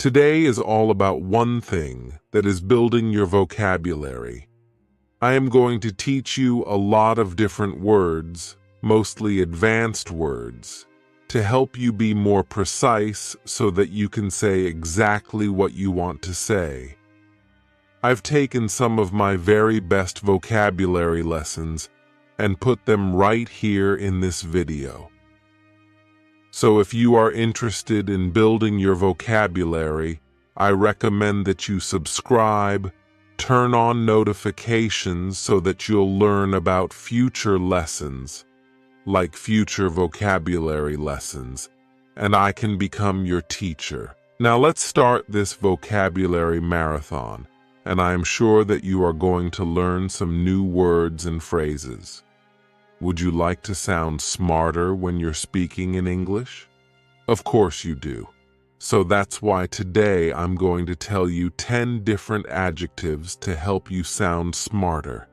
Today is all about one thing, that is building your vocabulary. I am going to teach you a lot of different words, mostly advanced words, to help you be more precise so that you can say exactly what you want to say. I've taken some of my very best vocabulary lessons and put them right here in this video. So if you are interested in building your vocabulary, I recommend that you subscribe, turn on notifications so that you'll learn about future lessons, like future vocabulary lessons, and I can become your teacher. Now let's start this vocabulary marathon, and I am sure that you are going to learn some new words and phrases. Would you like to sound smarter when you're speaking in English? Of course you do. So that's why today I'm going to tell you 10 different adjectives to help you sound smarter.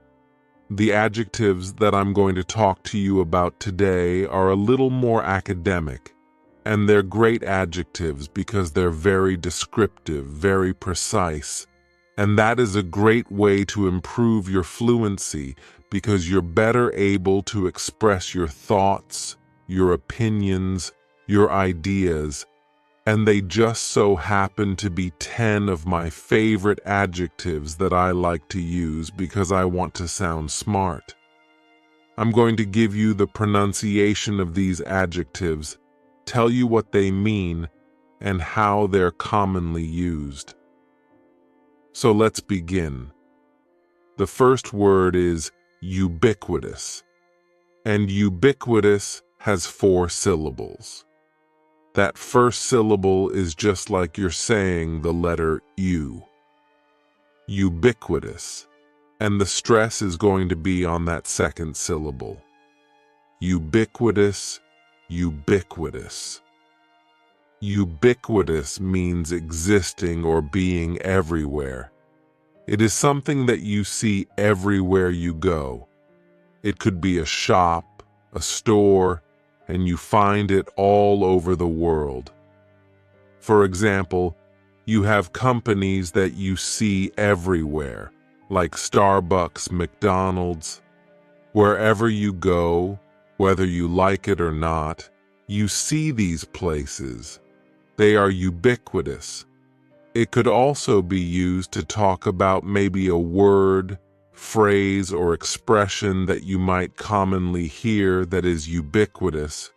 The adjectives that I'm going to talk to you about today are a little more academic, and they're great adjectives because they're very descriptive, very precise, and that is a great way to improve your fluency because you're better able to express your thoughts, your opinions, your ideas, and they just so happen to be 10 of my favorite adjectives that I like to use because I want to sound smart. I'm going to give you the pronunciation of these adjectives, tell you what they mean, and how they're commonly used. So let's begin. The first word is ubiquitous, and ubiquitous has 4 syllables. That first syllable is just like you're saying the letter U. Ubiquitous, and the stress is going to be on that second syllable. Ubiquitous, ubiquitous. Ubiquitous means existing or being everywhere. It is something that you see everywhere you go. It could be a shop, a store, and you find it all over the world. For example, you have companies that you see everywhere, like Starbucks, McDonald's. Wherever you go, whether you like it or not, you see these places. They are ubiquitous. It could also be used to talk about maybe a word, phrase, or expression that you might commonly hear that is ubiquitous.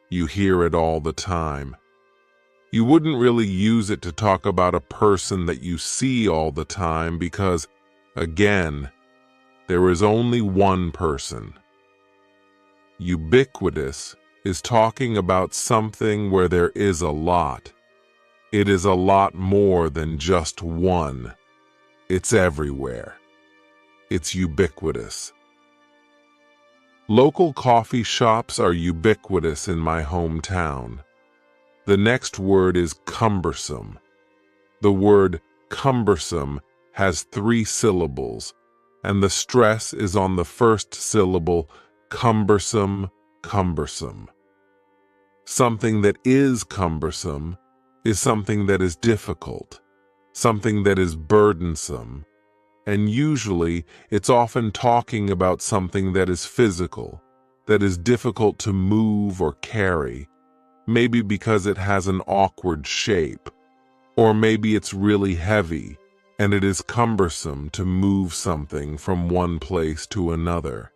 You hear it all the time. You wouldn't really use it to talk about a person that you see all the time because, again, there is only one person. Ubiquitous is talking about something where there is a lot. It is a lot more than just one. It's everywhere. It's ubiquitous. Local coffee shops are ubiquitous in my hometown. The next word is cumbersome. The word cumbersome has 3 syllables, and the stress is on the first syllable, cumbersome, cumbersome. Something that is cumbersome is something that is difficult, something that is burdensome, and usually it's often talking about something that is physical, that is difficult to move or carry, maybe because it has an awkward shape, or maybe it's really heavy and it is cumbersome to move something from one place to another.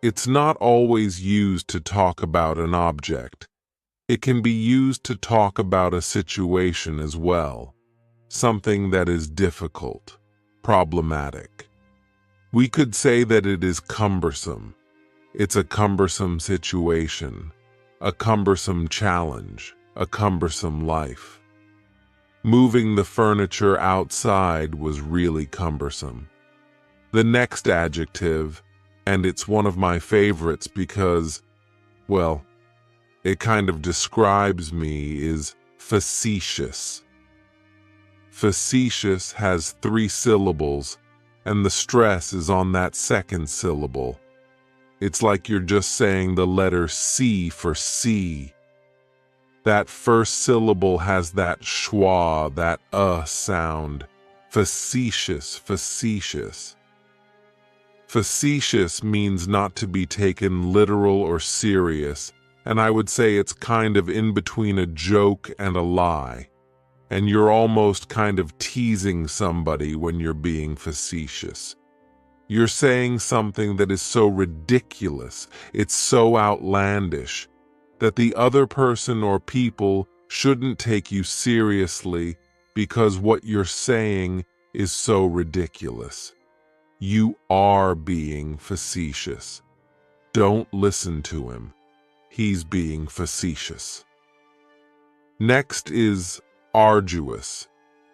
It's not always used to talk about an object. It can be used to talk about a situation as well, something that is difficult, problematic. We could say that it is cumbersome. It's a cumbersome situation, a cumbersome challenge, a cumbersome life. Moving the furniture outside was really cumbersome. The next adjective, and it's one of my favorites because, well, it kind of describes me, is facetious. Facetious has 3 syllables, and the stress is on that second syllable. It's like you're just saying the letter C for sea. That first syllable has that schwa, that sound. Facetious, facetious. Facetious means not to be taken literal or serious, and I would say it's kind of in between a joke and a lie. And you're almost kind of teasing somebody when you're being facetious. You're saying something that is so ridiculous, it's so outlandish, that the other person or people shouldn't take you seriously because what you're saying is so ridiculous. You are being facetious. Don't listen to him. He's being facetious. Next is arduous,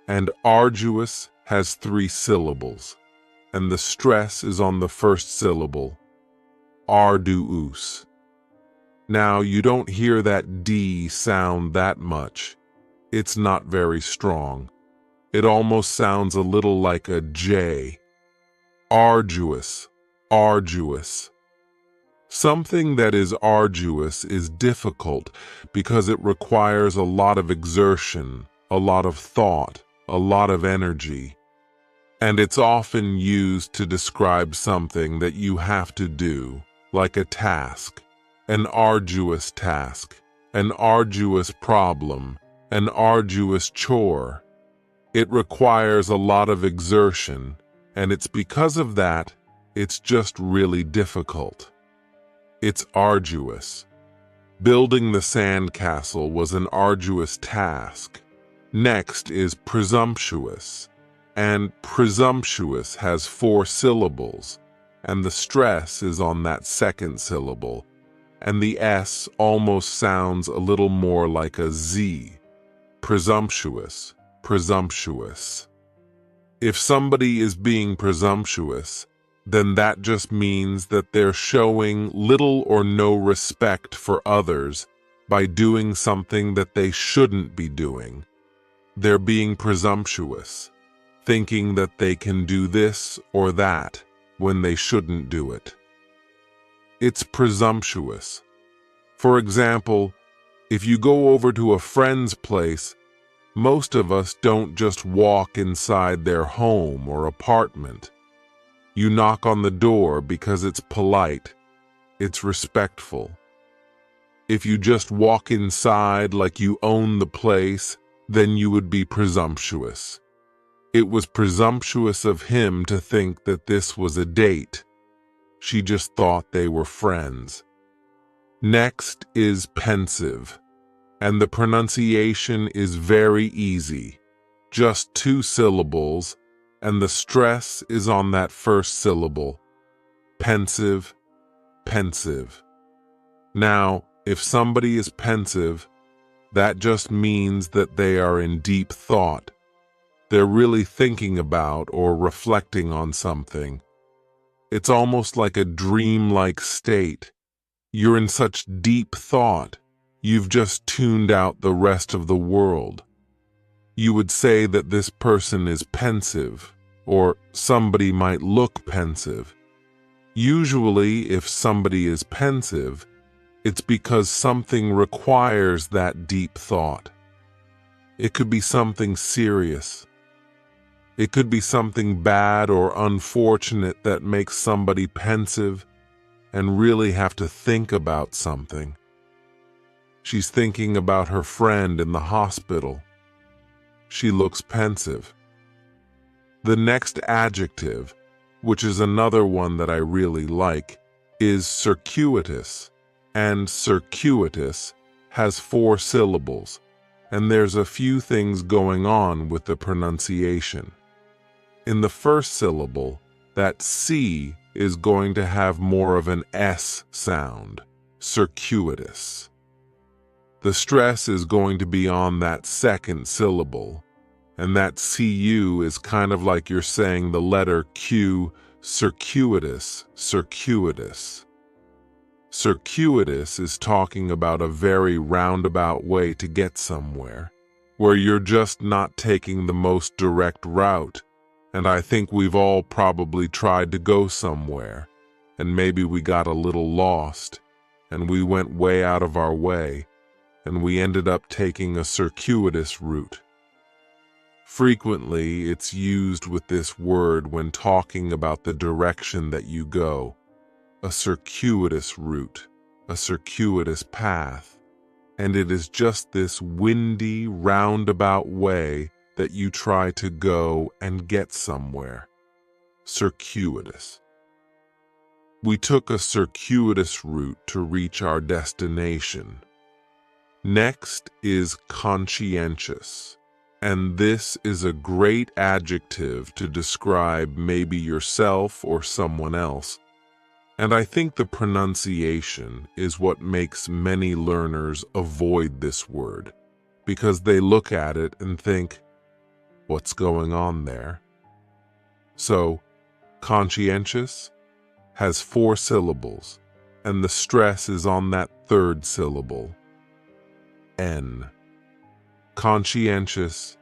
and arduous has 3 syllables, and the stress is on the first syllable, arduous. Now, you don't hear that D sound that much. It's not very strong. It almost sounds a little like a J. Arduous, arduous. Something that is arduous is difficult because it requires a lot of exertion, a lot of thought, a lot of energy. And it's often used to describe something that you have to do, like a task, an arduous task, an arduous problem, an arduous chore. It requires a lot of exertion, and it's because of that, it's just really difficult. It's arduous. Building the sandcastle was an arduous task. Next is presumptuous, and presumptuous has 4 syllables, and the stress is on that second syllable, and the S almost sounds a little more like a Z. Presumptuous, presumptuous. If somebody is being presumptuous, then that just means that they're showing little or no respect for others by doing something that they shouldn't be doing. They're being presumptuous, thinking that they can do this or that when they shouldn't do it. It's presumptuous. For example, if you go over to a friend's place, most of us don't just walk inside their home or apartment. You knock on the door because it's polite, it's respectful. If you just walk inside like you own the place, then you would be presumptuous. It was presumptuous of him to think that this was a date. She just thought they were friends. Next is pensive, and the pronunciation is very easy. Just 2 syllables, and the stress is on that first syllable. Pensive, pensive. Now, if somebody is pensive, that just means that they are in deep thought. They're really thinking about or reflecting on something. It's almost like a dream-like state. You're in such deep thought, you've just tuned out the rest of the world. You would say that this person is pensive, or somebody might look pensive. Usually, if somebody is pensive, it's because something requires that deep thought. It could be something serious. It could be something bad or unfortunate that makes somebody pensive and really have to think about something. She's thinking about her friend in the hospital. She looks pensive. The next adjective, which is another one that I really like, is circuitous, and circuitous has 4 syllables, and there's a few things going on with the pronunciation. In the first syllable, that C is going to have more of an S sound, circuitous. The stress is going to be on that second syllable, and that CU is kind of like you're saying the letter Q, circuitous, circuitous. Circuitous is talking about a very roundabout way to get somewhere, where you're just not taking the most direct route. And I think we've all probably tried to go somewhere, and maybe we got a little lost, and we went way out of our way, and we ended up taking a circuitous route. Frequently, it's used with this word when talking about the direction that you go. A circuitous route, a circuitous path. And it is just this windy, roundabout way that you try to go and get somewhere. Circuitous. We took a circuitous route to reach our destination. Next is conscientious. And this is a great adjective to describe maybe yourself or someone else. And I think the pronunciation is what makes many learners avoid this word, because they look at it and think, what's going on there? So, conscientious has 4 syllables, and the stress is on that third syllable, N. Conscientious,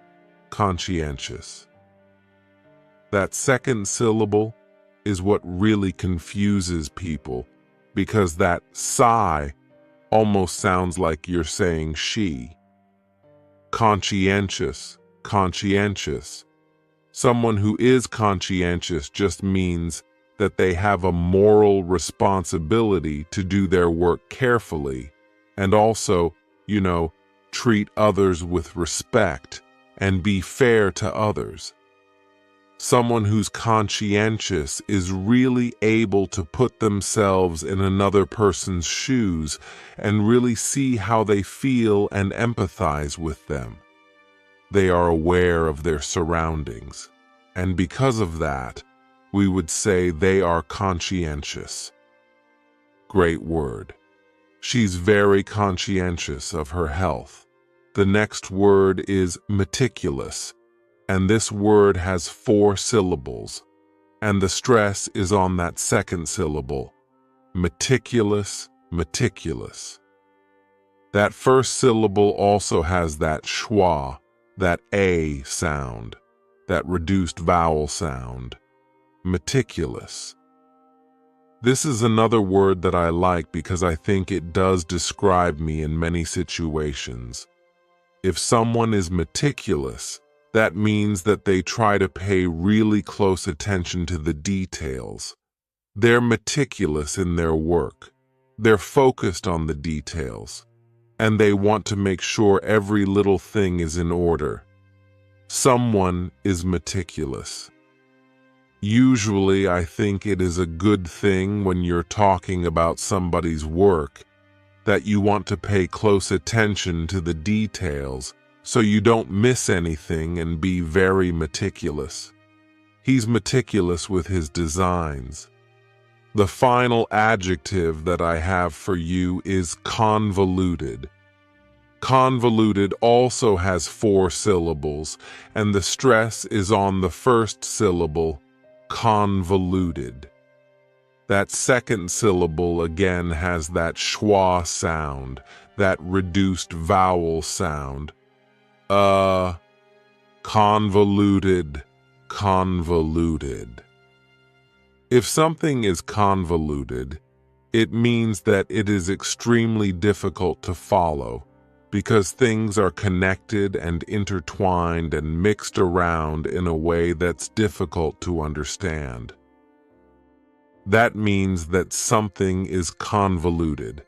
conscientious. That second syllable is what really confuses people, because that sigh almost sounds like you're saying she. Conscientious, conscientious. Someone who is conscientious just means that they have a moral responsibility to do their work carefully and also, treat others with respect and be fair to others. Someone who's conscientious is really able to put themselves in another person's shoes and really see how they feel and empathize with them. They are aware of their surroundings, and because of that, we would say they are conscientious. Great word. She's very conscientious of her health. The next word is meticulous, and this word has 4 syllables, and the stress is on that second syllable. Meticulous, meticulous. That first syllable also has that schwa, that A sound, that reduced vowel sound. Meticulous. This is another word that I like because I think it does describe me in many situations. If someone is meticulous, that means that they try to pay really close attention to the details. They're meticulous in their work. They're focused on the details, and they want to make sure every little thing is in order. Someone is meticulous. Usually, I think it is a good thing when you're talking about somebody's work that you want to pay close attention to the details so you don't miss anything and be very meticulous. He's meticulous with his designs. The final adjective that I have for you is convoluted. Convoluted also has 4 syllables, and the stress is on the first syllable, convoluted. That second syllable again has that schwa sound, that reduced vowel sound. Convoluted, convoluted. If something is convoluted, it means that it is extremely difficult to follow, because things are connected and intertwined and mixed around in a way that's difficult to understand. That means that something is convoluted.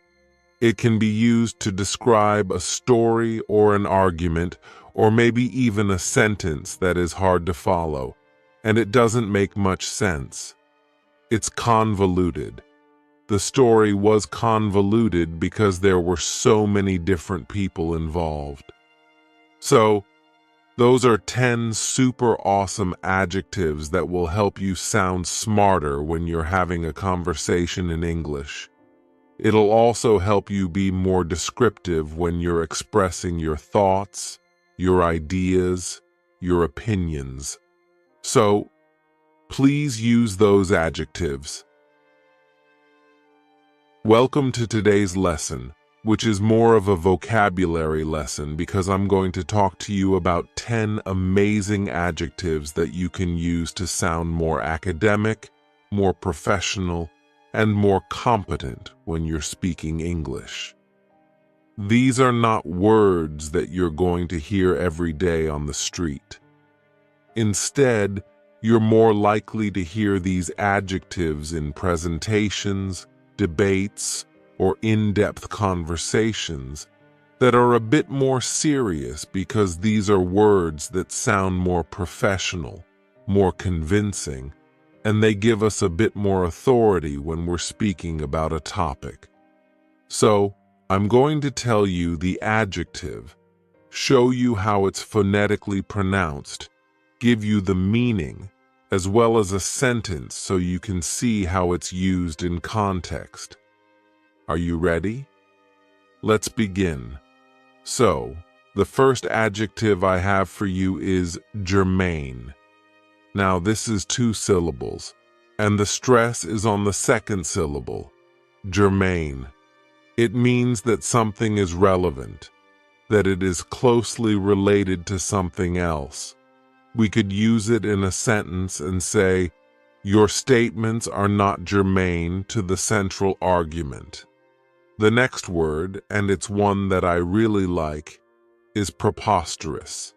It can be used to describe a story or an argument, or maybe even a sentence that is hard to follow, and it doesn't make much sense. It's convoluted. The story was convoluted because there were so many different people involved. So, those are 10 super awesome adjectives that will help you sound smarter when you're having a conversation in English. It'll also help you be more descriptive when you're expressing your thoughts, your ideas, your opinions. So, please use those adjectives. Welcome to today's lesson, which is more of a vocabulary lesson because I'm going to talk to you about 10 amazing adjectives that you can use to sound more academic, more professional, and more competent when you're speaking English. These are not words that you're going to hear every day on the street. Instead, you're more likely to hear these adjectives in presentations, debates, or in-depth conversations that are a bit more serious because these are words that sound more professional, more convincing, and they give us a bit more authority when we're speaking about a topic. So, I'm going to tell you the adjective, show you how it's phonetically pronounced, give you the meaning, as well as a sentence so you can see how it's used in context. Are you ready? Let's begin. So, the first adjective I have for you is germane. Now, this is 2 syllables, and the stress is on the second syllable, germane. It means that something is relevant, that it is closely related to something else. We could use it in a sentence and say, your statements are not germane to the central argument. The next word, and it's one that I really like, is preposterous.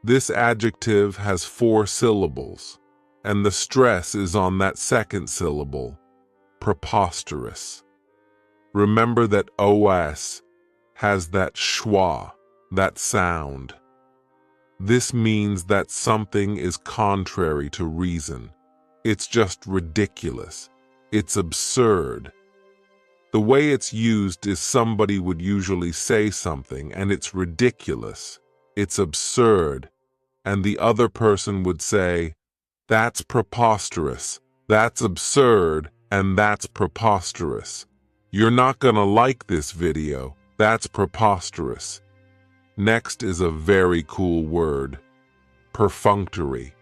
This adjective has 4 syllables, and the stress is on that second syllable, preposterous. Remember that OS has that schwa, that sound. This means that something is contrary to reason. It's just ridiculous. It's absurd. The way it's used is somebody would usually say something and it's ridiculous, it's absurd, and the other person would say, that's preposterous, that's absurd, and that's preposterous. You're not gonna like this video, that's preposterous. Next is a very cool word, perfunctory.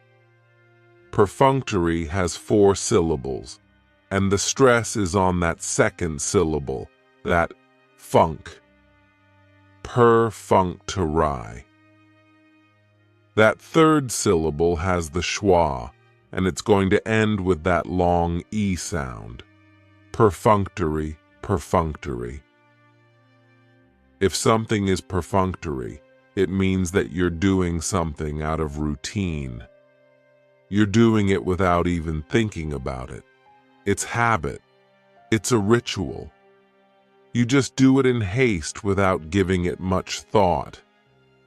Perfunctory has 4 syllables, and the stress is on that second syllable, that funk. Perfunctory. That third syllable has the schwa, and it's going to end with that long E sound. Perfunctory, perfunctory. If something is perfunctory, it means that you're doing something out of routine. You're doing it without even thinking about it. It's habit. It's a ritual. You just do it in haste without giving it much thought,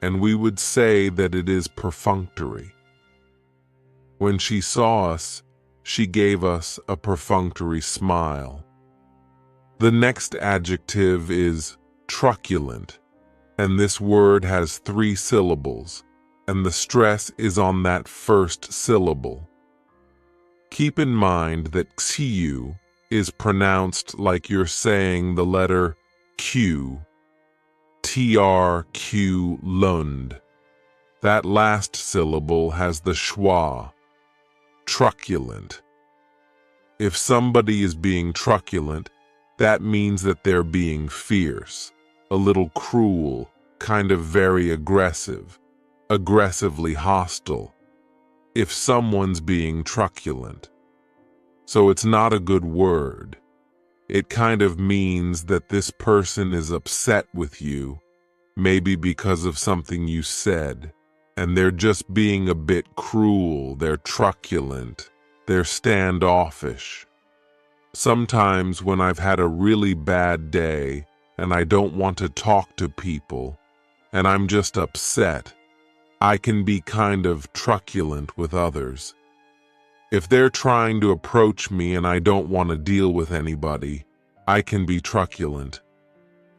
and we would say that it is perfunctory. When she saw us, she gave us a perfunctory smile. The next adjective is truculent, and this word has 3 syllables, and the stress is on that first syllable. Keep in mind that xiu is pronounced like you're saying the letter Q, trq lund. That last syllable has the schwa, truculent. If somebody is being truculent, that means that they're being fierce, a little cruel, kind of very aggressive, aggressively hostile. If someone's being truculent. So it's not a good word. It kind of means that this person is upset with you, maybe because of something you said, and they're just being a bit cruel, they're truculent, they're standoffish. Sometimes when I've had a really bad day and I don't want to talk to people, and I'm just upset, I can be kind of truculent with others. If they're trying to approach me and I don't want to deal with anybody, I can be truculent.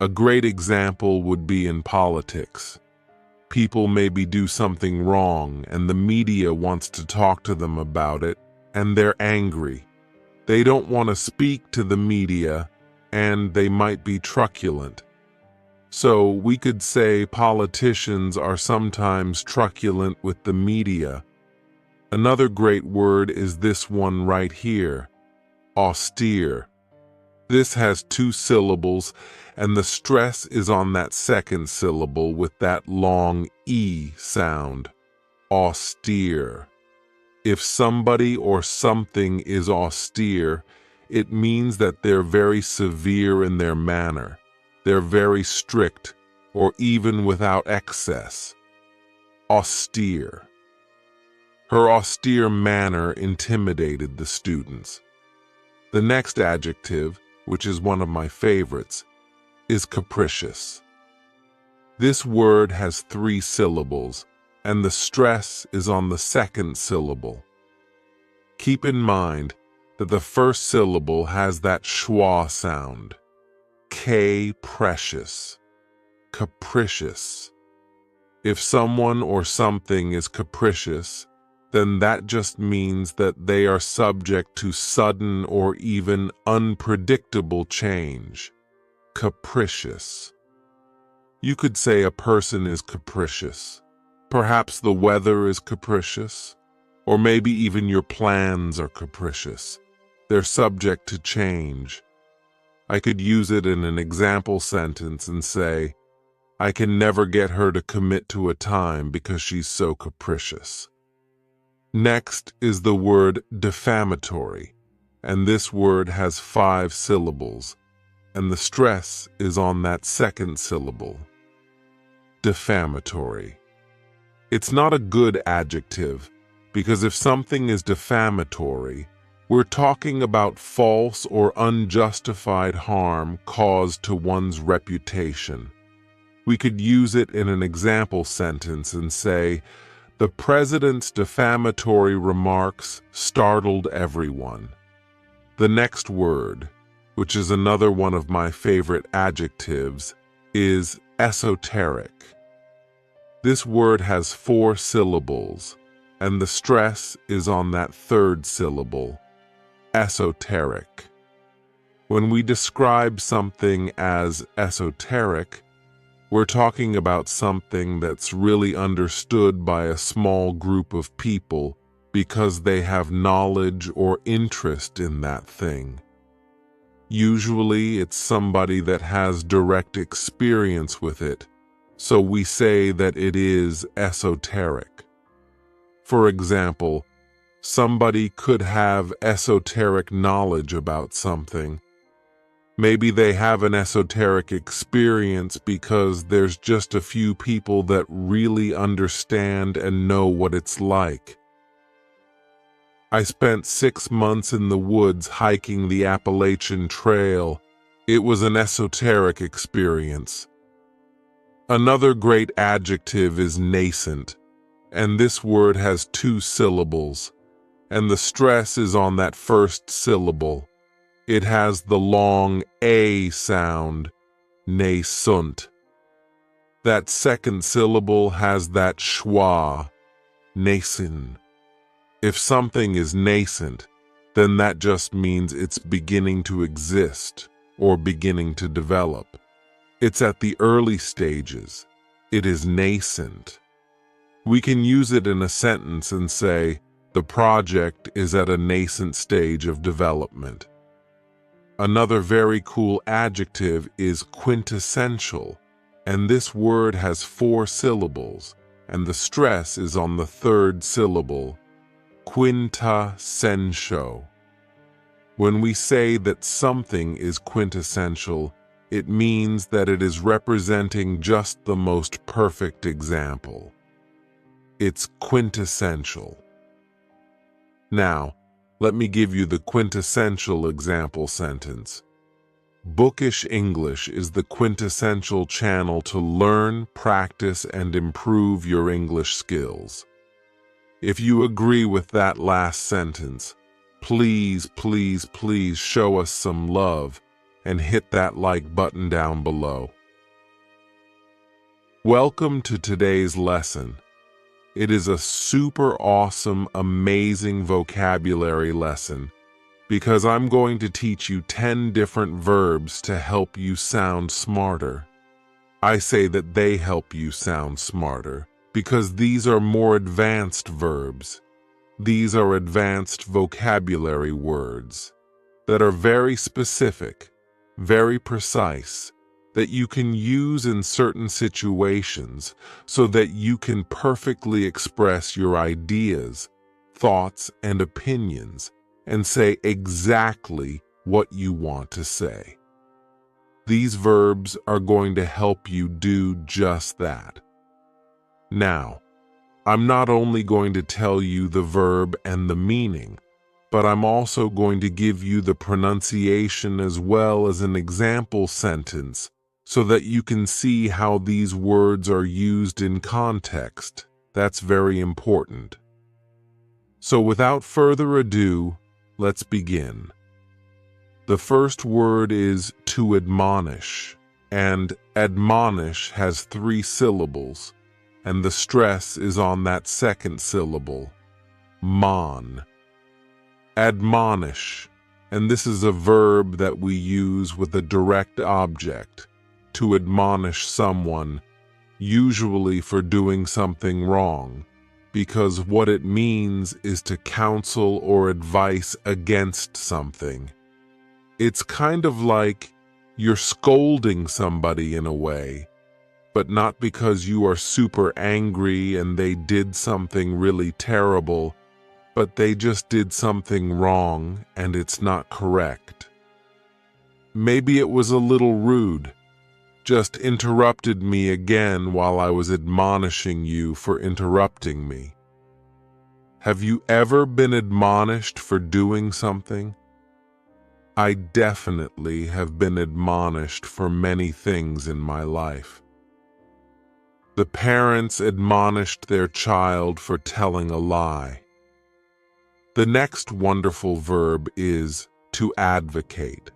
A great example would be in politics. People maybe do something wrong and the media wants to talk to them about it, and they're angry. They don't want to speak to the media, and they might be truculent. So we could say politicians are sometimes truculent with the media. Another great word is this one right here, austere. This has 2 syllables, and the stress is on that second syllable with that long E sound, austere. If somebody or something is austere, it means that they're very severe in their manner. They're very strict, or even without excess. Austere. Her austere manner intimidated the students. The next adjective, which is one of my favorites, is capricious. This word has 3 syllables, and the stress is on the second syllable. Keep in mind that the first syllable has that schwa sound. Precious. Capricious. If someone or something is capricious, then that just means that they are subject to sudden or even unpredictable change. Capricious. You could say a person is capricious. Perhaps the weather is capricious, or maybe even your plans are capricious. They're subject to change. I could use it in an example sentence and say, I can never get her to commit to a time because she's so capricious. Next is the word defamatory, and this word has 5 syllables, and the stress is on that second syllable. Defamatory. It's not a good adjective, because if something is defamatory, we're talking about false or unjustified harm caused to one's reputation. We could use it in an example sentence and say, the president's defamatory remarks startled everyone. The next word, which is another one of my favorite adjectives, is esoteric. This word has 4 syllables, and the stress is on that third syllable. Esoteric. When we describe something as esoteric, we're talking about something that's really understood by a small group of people because they have knowledge or interest in that thing. Usually it's somebody that has direct experience with it, so we say that it is esoteric. For example, somebody could have esoteric knowledge about something. Maybe they have an esoteric experience because there's just a few people that really understand and know what it's like. I spent 6 months in the woods hiking the Appalachian Trail. It was an esoteric experience. Another great adjective is nascent, and this word has 2 syllables, and the stress is on that first syllable. It has the long A sound, nascent. That second syllable has that schwa, nascent. If something is nascent, then that just means it's beginning to exist or beginning to develop. It's at the early stages. It is nascent. We can use it in a sentence and say, the project is at a nascent stage of development. Another very cool adjective is quintessential, and this word has 4 syllables, and the stress is on the third syllable, quintessential. When we say that something is quintessential, it means that it is representing just the most perfect example. It's quintessential. Now, let me give you the quintessential example sentence. Bookish English is the quintessential channel to learn, practice, and improve your English skills. If you agree with that last sentence, please, please, please show us some love and hit that like button down below. Welcome to today's lesson. It is a super awesome, amazing vocabulary lesson because I'm going to teach you 10 different verbs to help you sound smarter. I say that they help you sound smarter because these are more advanced verbs. These are advanced vocabulary words that are very specific, very precise, that you can use in certain situations so that you can perfectly express your ideas, thoughts, and opinions and say exactly what you want to say. These verbs are going to help you do just that. Now, I'm not only going to tell you the verb and the meaning, but I'm also going to give you the pronunciation as well as an example sentence so that you can see how these words are used in context. That's very important. So without further ado, let's begin. The first word is to admonish, and admonish has 3 syllables, and the stress is on that second syllable, mon. Admonish, and this is a verb that we use with a direct object, to admonish someone, usually for doing something wrong, because what it means is to counsel or advise against something. It's kind of like you're scolding somebody in a way, but not because you are super angry and they did something really terrible, but they just did something wrong and it's not correct. Maybe it was a little rude, just interrupted me again while I was admonishing you for interrupting me. Have you ever been admonished for doing something? I definitely have been admonished for many things in my life. The parents admonished their child for telling a lie. The next wonderful verb is to advocate.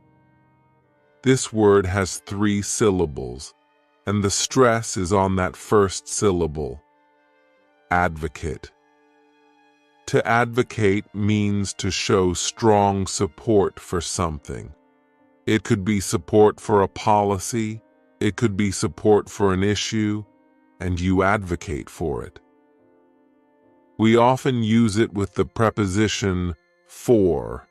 This word has 3 syllables, and the stress is on that first syllable, advocate. To advocate means to show strong support for something. It could be support for a policy, it could be support for an issue, and you advocate for it. We often use it with the preposition for.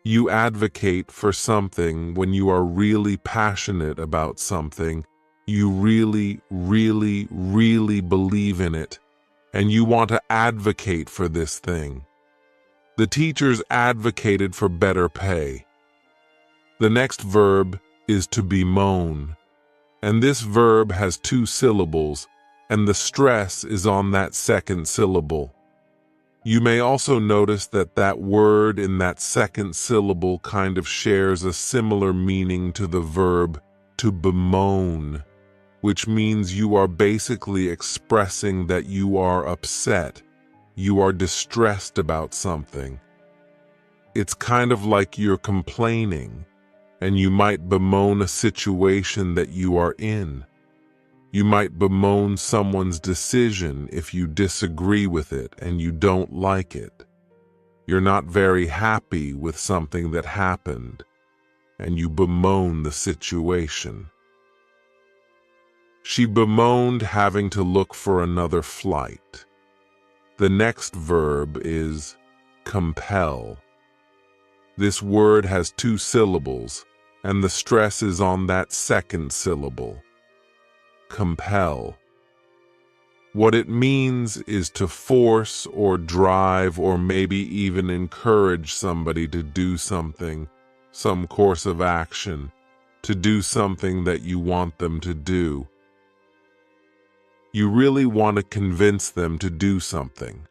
You advocate for something when you are really passionate about something, you really, really, really believe in it, and you want to advocate for this thing. The teachers advocated for better pay. The next verb is to bemoan, and this verb has 2 syllables, and the stress is on that second syllable. You may also notice that that word in that second syllable kind of shares a similar meaning to the verb to bemoan, which means you are basically expressing that you are upset, you are distressed about something. It's kind of like you're complaining, and you might bemoan a situation that you are in. You might bemoan someone's decision if you disagree with it and you don't like it. You're not very happy with something that happened, and you bemoan the situation. She bemoaned having to look for another flight. The next verb is compel. This word has 2 syllables, and the stress is on that second syllable. Compel. What it means is to force or drive or maybe even encourage somebody to do something, some course of action, to do something that you want them to do. You really want to convince them to do something.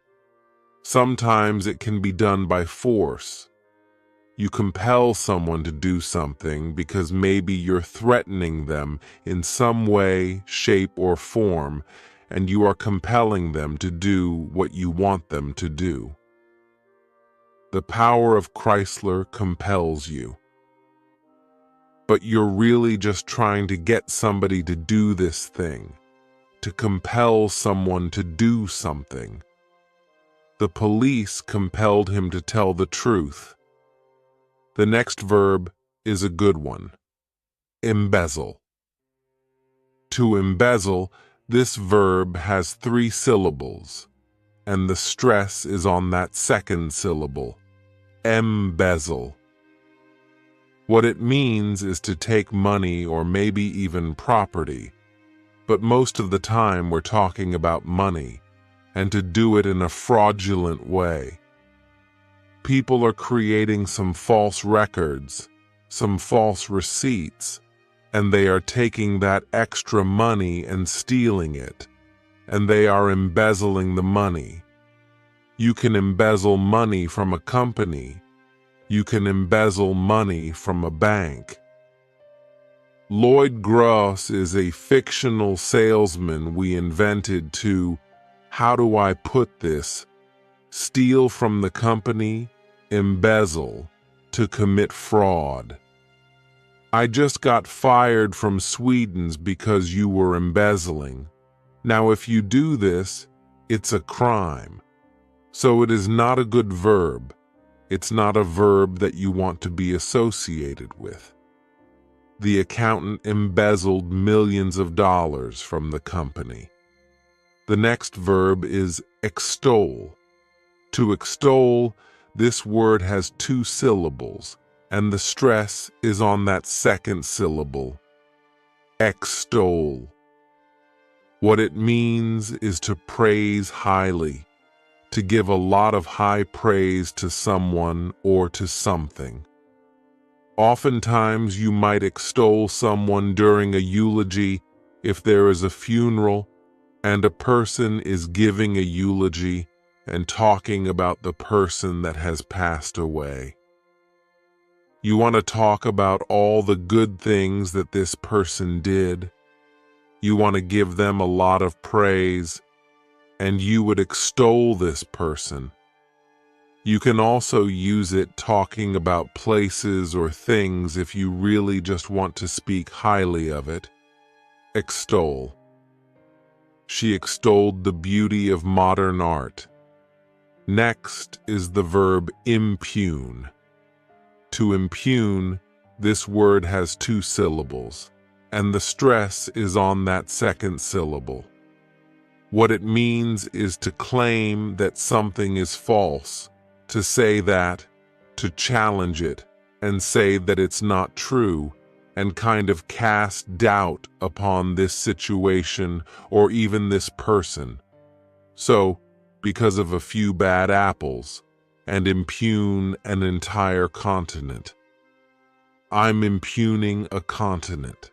Sometimes it can be done by force. You compel someone to do something because maybe you're threatening them in some way, shape, or form, and you are compelling them to do what you want them to do. The power of Chrysler compels you. But you're really just trying to get somebody to do this thing, to compel someone to do something. The police compelled him to tell the truth. The next verb is a good one. Embezzle. To embezzle, this verb has 3 syllables, and the stress is on that second syllable. Embezzle. What it means is to take money or maybe even property, but most of the time we're talking about money, and to do it in a fraudulent way. People are creating some false records, some false receipts, and they are taking that extra money and stealing it, and they are embezzling the money. You can embezzle money from a company. You can embezzle money from a bank. Lloyd Gross is a fictional salesman we invented to, how do I put this, steal from the company, embezzle, to commit fraud. I just got fired from Sweden's because you were embezzling. Now if you do this, it's a crime. So it is not a good verb. It's not a verb that you want to be associated with. The accountant embezzled millions of dollars from the company. The next verb is extol. To extol, this word has 2 syllables, and the stress is on that second syllable. Extol. What it means is to praise highly, to give a lot of high praise to someone or to something. Oftentimes you might extol someone during a eulogy if there is a funeral and a person is giving a eulogy and talking about the person that has passed away. You want to talk about all the good things that this person did. You want to give them a lot of praise, and you would extol this person. You can also use it talking about places or things if you really just want to speak highly of it. Extol. She extolled the beauty of modern art. Next is the verb impugn. To impugn, this word has 2 syllables, and the stress is on that second syllable. What it means is to claim that something is false, to say that, to challenge it, and say that it's not true, and kind of cast doubt upon this situation or even this person. So, because of a few bad apples, and impugn an entire continent. I'm impugning a continent.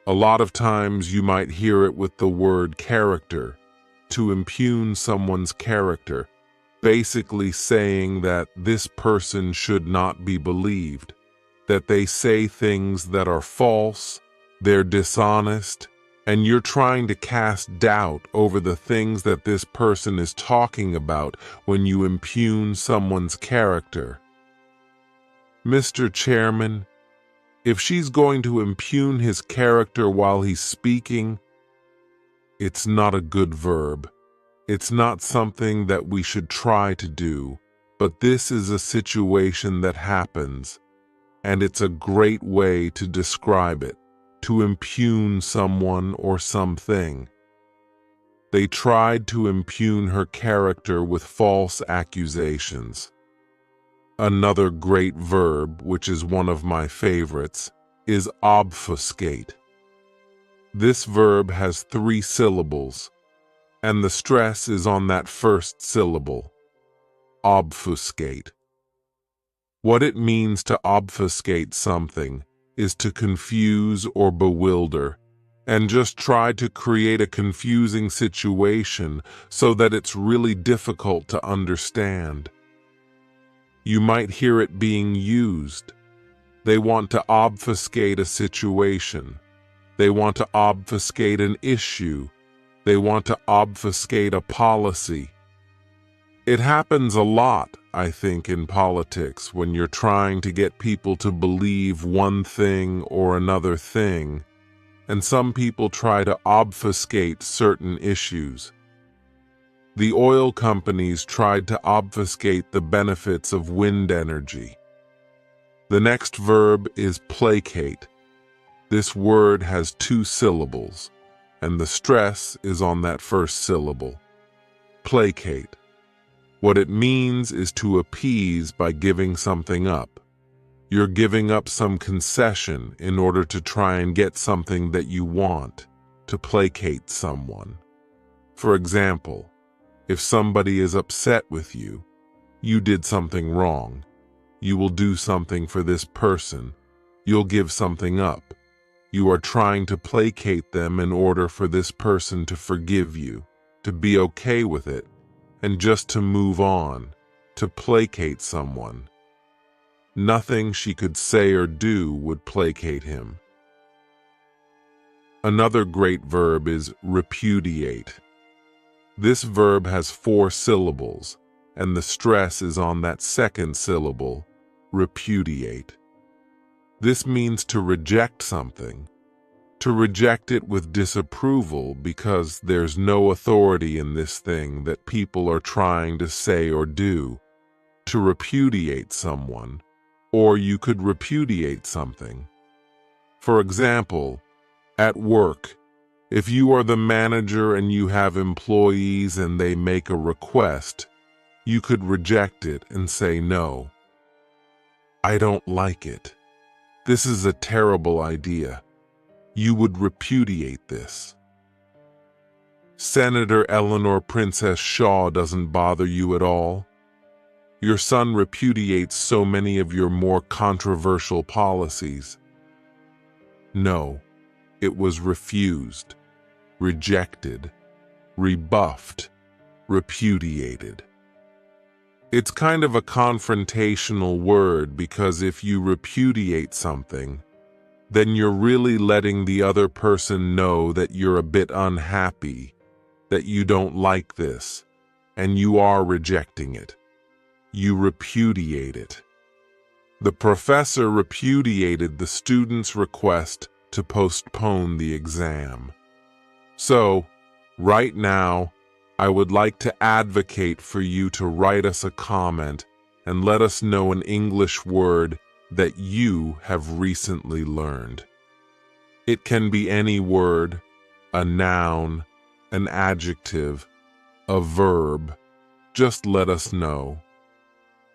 A lot of times you might hear it with the word character, to impugn someone's character, basically saying that this person should not be believed, that they say things that are false, they're dishonest, and you're trying to cast doubt over the things that this person is talking about when you impugn someone's character. Mr. Chairman, if she's going to impugn his character while he's speaking, it's not a good verb. It's not something that we should try to do, but this is a situation that happens, and it's a great way to describe it, to impugn someone or something. They tried to impugn her character with false accusations. Another great verb, which is one of my favorites, is obfuscate. This verb has 3 syllables, and the stress is on that first syllable. Obfuscate. What it means to obfuscate something is to confuse or bewilder, and just try to create a confusing situation so that it's really difficult to understand. You might hear it being used. They want to obfuscate a situation. They want to obfuscate an issue. They want to obfuscate a policy. It happens a lot, I think, in politics when you're trying to get people to believe one thing or another thing, and some people try to obfuscate certain issues. The oil companies tried to obfuscate the benefits of wind energy. The next verb is placate. This word has 2 syllables, and the stress is on that first syllable. Placate. What it means is to appease by giving something up. You're giving up some concession in order to try and get something that you want, to placate someone. For example, if somebody is upset with you, you did something wrong. You will do something for this person, You'll give something up. You are trying to placate them in order for this person to forgive you, to be okay with it, and just to move on, to placate someone. Nothing she could say or do would placate him. Another great verb is repudiate. This verb has 4 syllables, and the stress is on that second syllable, repudiate. This means to reject something, to reject it with disapproval because there's no authority in this thing that people are trying to say or do, to repudiate someone, or you could repudiate something. For example, at work, if you are the manager and you have employees and they make a request, you could reject it and say no. I don't like it. This is a terrible idea. You would repudiate this. Senator Eleanor Princess Shaw doesn't bother you at all. Your son repudiates so many of your more controversial policies. No, it was refused, rejected, rebuffed, repudiated. It's kind of a confrontational word because if you repudiate something, then you're really letting the other person know that you're a bit unhappy, that you don't like this, and you are rejecting it. You repudiate it. The professor repudiated the student's request to postpone the exam. So, right now, I would like to advocate for you to write us a comment and let us know an English word that you have recently learned. It can be any word, a noun, an adjective, a verb. Just let us know.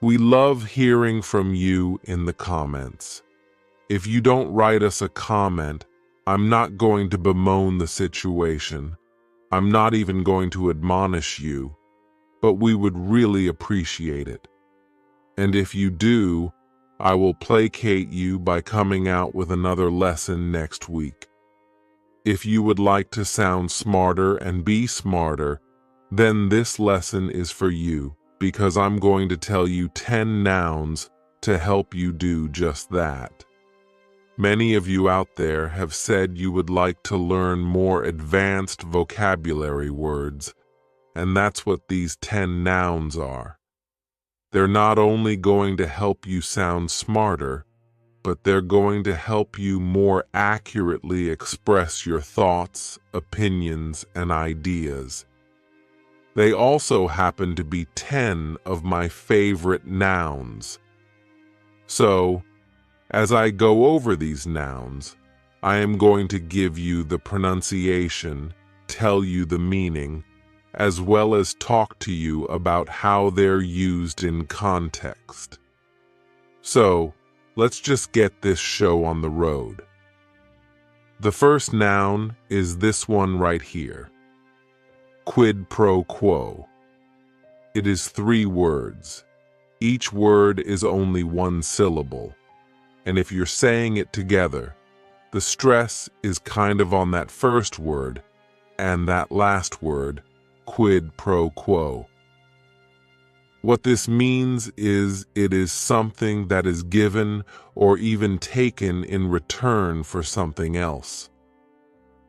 We love hearing from you in the comments. If you don't write us a comment, I'm not going to bemoan the situation. I'm not even going to admonish you, but we would really appreciate it. And if you do, I will placate you by coming out with another lesson next week. If you would like to sound smarter and be smarter, then this lesson is for you, because I'm going to tell you 10 nouns to help you do just that. Many of you out there have said you would like to learn more advanced vocabulary words, and that's what these 10 nouns are. They're not only going to help you sound smarter, but they're going to help you more accurately express your thoughts, opinions, and ideas. They also happen to be 10 of my favorite nouns. So, as I go over these nouns, I am going to give you the pronunciation, tell you the meaning, as well as talk to you about how they're used in context. So, let's just get this show on the road. The first noun is this one right here. Quid pro quo. It is 3 words. Each word is only 1 syllable. And if you're saying it together, the stress is kind of on that first word and that last word, quid pro quo. What this means is it is something that is given or even taken in return for something else.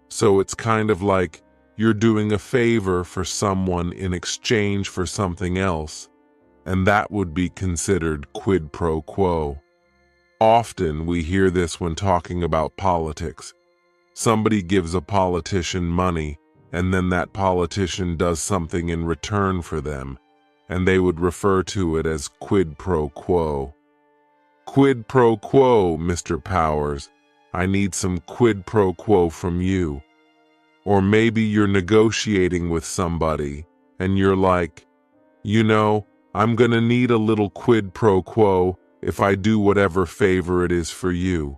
So it's kind of like you're doing a favor for someone in exchange for something else, and that would be considered quid pro quo. Often we hear this when talking about politics. Somebody gives a politician money, and then that politician does something in return for them, and they would refer to it as quid pro quo. Quid pro quo, Mr. Powers. I need some quid pro quo from you. Or maybe you're negotiating with somebody, and you're like, you know, I'm gonna need a little quid pro quo if I do whatever favor it is for you.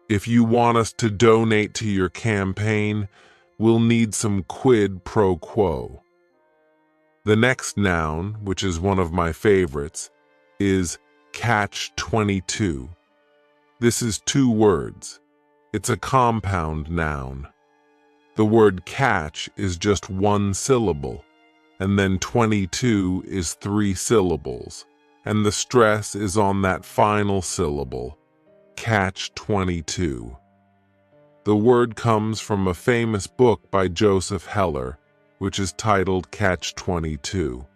If you want us to donate to your campaign, we'll need some quid pro quo. The next noun, which is one of my favorites, is catch-22. This is two words. It's a compound noun. The word catch is just one syllable, and then 22 is 3 syllables, and the stress is on that final syllable, catch 22. The word comes from a famous book by Joseph Heller, which is titled Catch 22.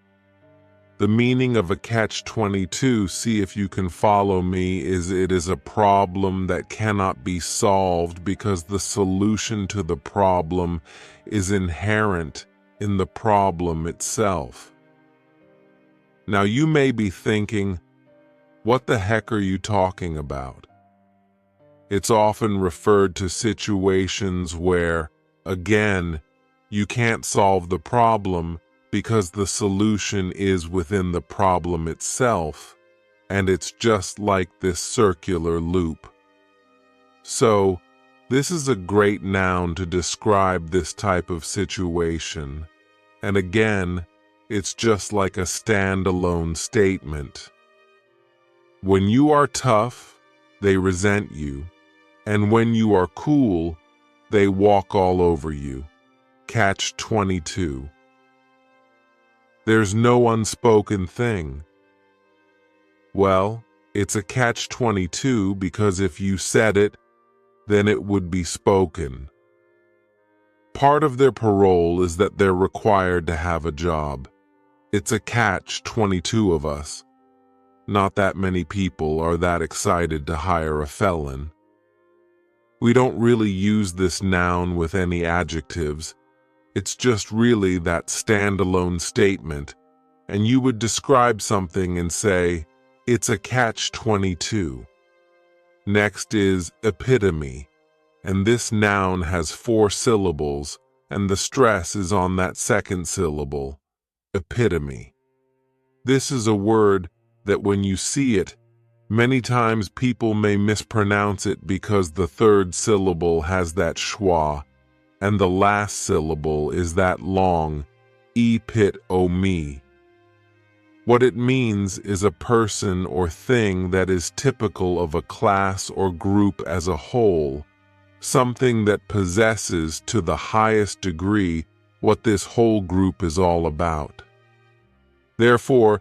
The meaning of a catch-22, see if you can follow me, is it is a problem that cannot be solved because the solution to the problem is inherent in the problem itself. Now you may be thinking, what the heck are you talking about? It's often referred to situations where, again, you can't solve the problem because the solution is within the problem itself, and it's just like this circular loop. So, this is a great noun to describe this type of situation, and again, it's just like a standalone statement. When you are tough, they resent you, and when you are cool, they walk all over you. Catch 22. There's no unspoken thing. Well, it's a catch-22 because if you said it, then it would be spoken. Part of their parole is that they're required to have a job. It's a catch-22 of us. Not that many people are that excited to hire a felon. We don't really use this noun with any adjectives. It's just really that standalone statement, and you would describe something and say, it's a catch-22. Next is epitome, and this noun has 4 syllables, and the stress is on that second syllable, epitome. This is a word that when you see it, many times people may mispronounce it because the third syllable has that schwa, and the last syllable is that long epitome. What it means is a person or thing that is typical of a class or group as a whole, something that possesses to the highest degree what this whole group is all about. Therefore,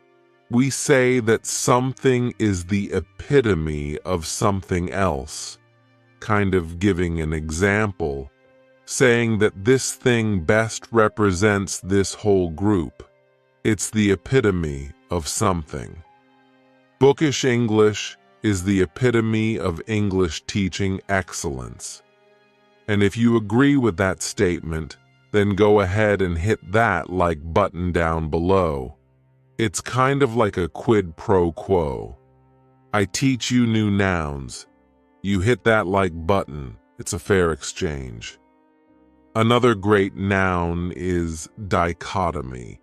we say that something is the epitome of something else, kind of giving an example, saying that this thing best represents this whole group. It's the epitome of something. Bookish English is the epitome of English teaching excellence. And if you agree with that statement, then go ahead and hit that like button down below. It's kind of like a quid pro quo. I teach you new nouns. You hit that like button. It's a fair exchange. Another great noun is dichotomy.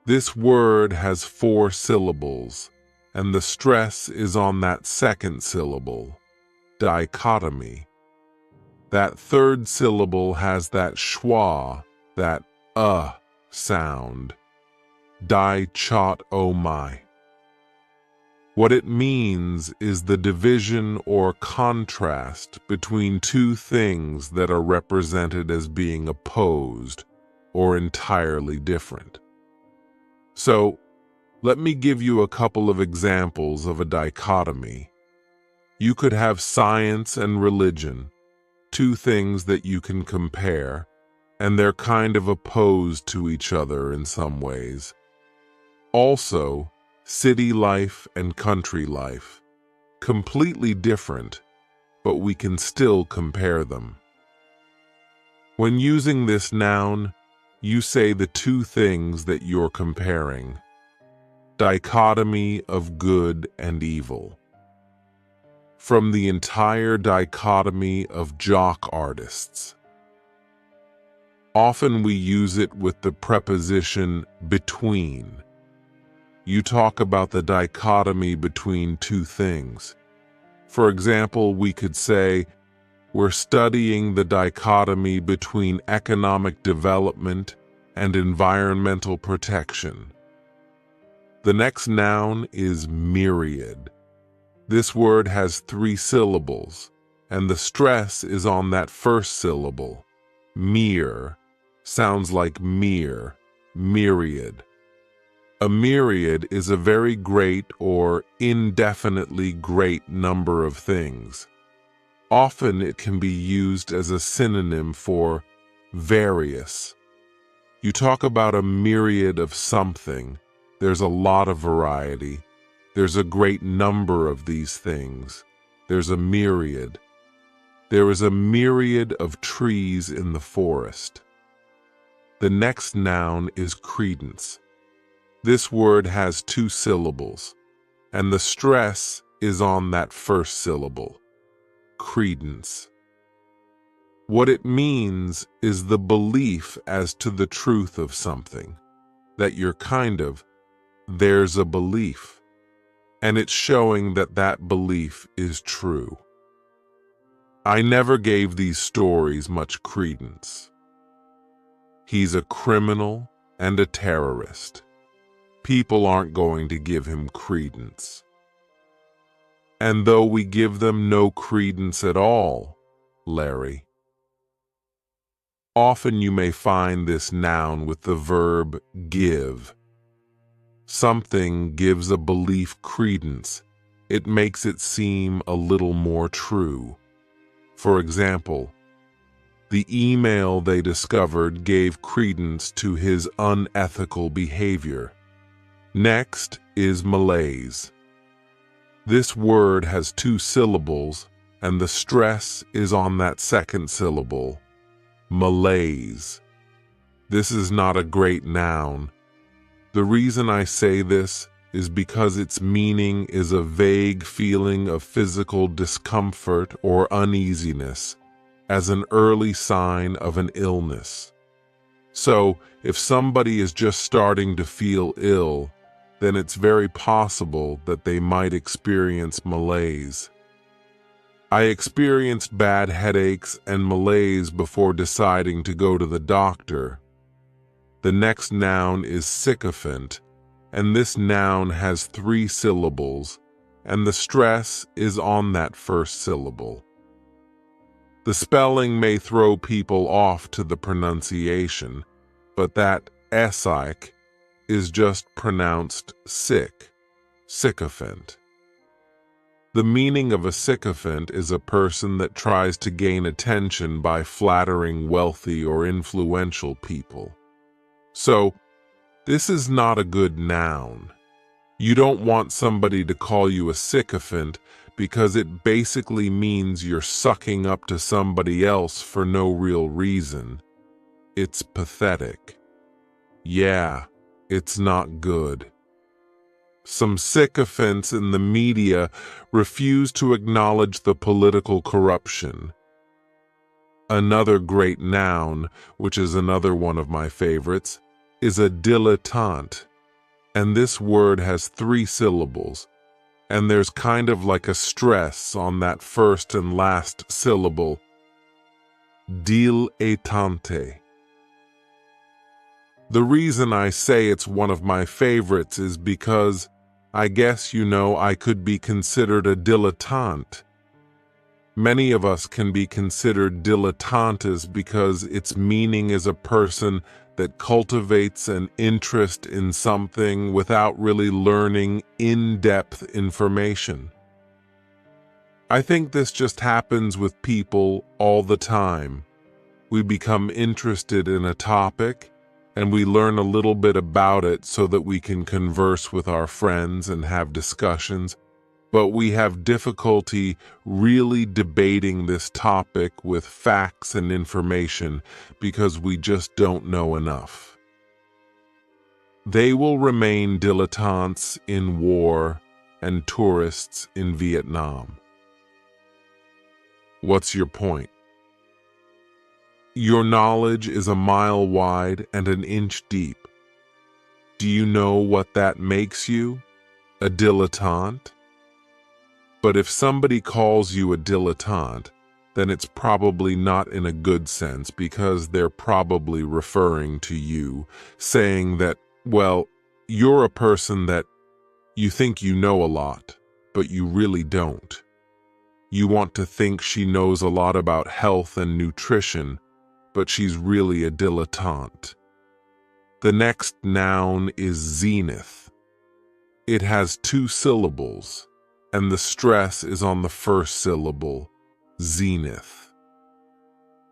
This word has 4 syllables, and the stress is on that second syllable, dichotomy. That third syllable has that schwa, that sound, di-chot-o-my. What it means is the division or contrast between two things that are represented as being opposed or entirely different. So, let me give you a couple of examples of a dichotomy. You could have science and religion, two things that you can compare, and they're kind of opposed to each other in some ways. Also, city life and country life, completely different, but we can still compare them. When using this noun, you say the two things that you're comparing. Dichotomy of good and evil. From the entire dichotomy of jock artists. Often we use it with the preposition between. You talk about the dichotomy between two things. For example, we could say, we're studying the dichotomy between economic development and environmental protection. The next noun is myriad. This word has 3 syllables, and the stress is on that first syllable. Mere sounds like mere, myriad. A myriad is a very great or indefinitely great number of things. Often it can be used as a synonym for various. You talk about a myriad of something. There's a lot of variety. There's a great number of these things. There's a myriad. There is a myriad of trees in the forest. The next noun is credence. This word has 2 syllables, and the stress is on that first syllable. Credence. What it means is the belief as to the truth of something, that there's a belief, and it's showing that that belief is true. I never gave these stories much credence. He's a criminal and a terrorist. People aren't going to give him credence. And though we give them no credence at all, Larry. Often you may find this noun with the verb give. Something gives a belief credence. It makes it seem a little more true. For example, the email they discovered gave credence to his unethical behavior. Next is malaise. This word has 2 syllables, and the stress is on that second syllable. Malaise. This is not a great noun. The reason I say this is because its meaning is a vague feeling of physical discomfort or uneasiness as an early sign of an illness. So, if somebody is just starting to feel ill, then it's very possible that they might experience malaise. I experienced bad headaches and malaise before deciding to go to the doctor. The next noun is sycophant, and this noun has 3 syllables, and the stress is on that first syllable. The spelling may throw people off to the pronunciation, but that "sic" is just pronounced sick, sycophant. The meaning of a sycophant is a person that tries to gain attention by flattering wealthy or influential people. So, this is not a good noun. You don't want somebody to call you a sycophant because it basically means you're sucking up to somebody else for no real reason. It's pathetic. Yeah, it's not good. Some sycophants in the media refuse to acknowledge the political corruption. Another great noun, which is another one of my favorites, is a dilettante, and this word has 3 syllables, and there's kind of like a stress on that first and last syllable. Dilettante. The reason I say it's one of my favorites is because I guess you know I could be considered a dilettante. Many of us can be considered dilettantes because its meaning is a person that cultivates an interest in something without really learning in-depth information. I think this just happens with people all the time. We become interested in a topic, and we learn a little bit about it so that we can converse with our friends and have discussions, but we have difficulty really debating this topic with facts and information because we just don't know enough. They will remain dilettantes in war and tourists in Vietnam. What's your point? Your knowledge is a mile wide and an inch deep. Do you know what that makes you? A dilettante? But if somebody calls you a dilettante, then it's probably not in a good sense because they're probably referring to you, saying that, well, you're a person that you think you know a lot. but you really don't. You want to think she knows a lot about health and nutrition, but she's really a dilettante. The next noun is zenith. It has 2 syllables, and the stress is on the first syllable, zenith.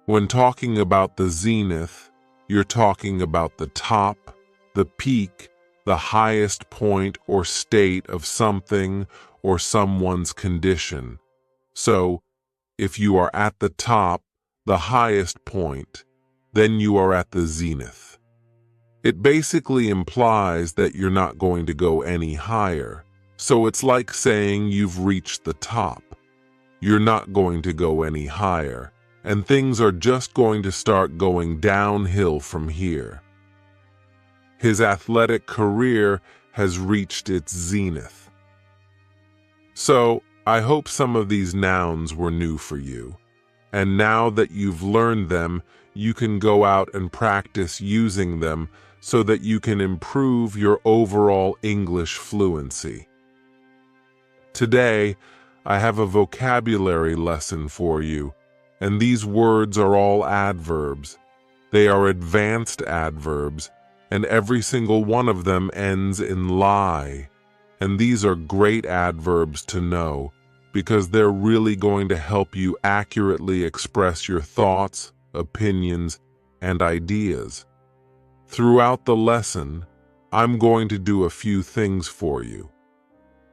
When talking about the zenith, you're talking about the top, the peak, the highest point or state of something or someone's condition. So, if you are at the top, the highest point, then you are at the zenith. It basically implies that you're not going to go any higher. So it's like saying you've reached the top. You're not going to go any higher, and things are just going to start going downhill from here. His athletic career has reached its zenith. So, I hope some of these nouns were new for you. And now that you've learned them, you can go out and practice using them so that you can improve your overall English fluency. Today, I have a vocabulary lesson for you, and these words are all adverbs. They are advanced adverbs, and every single one of them ends in lie. And these are great adverbs to know, because they're really going to help you accurately express your thoughts, opinions, and ideas. Throughout the lesson, I'm going to do a few things for you.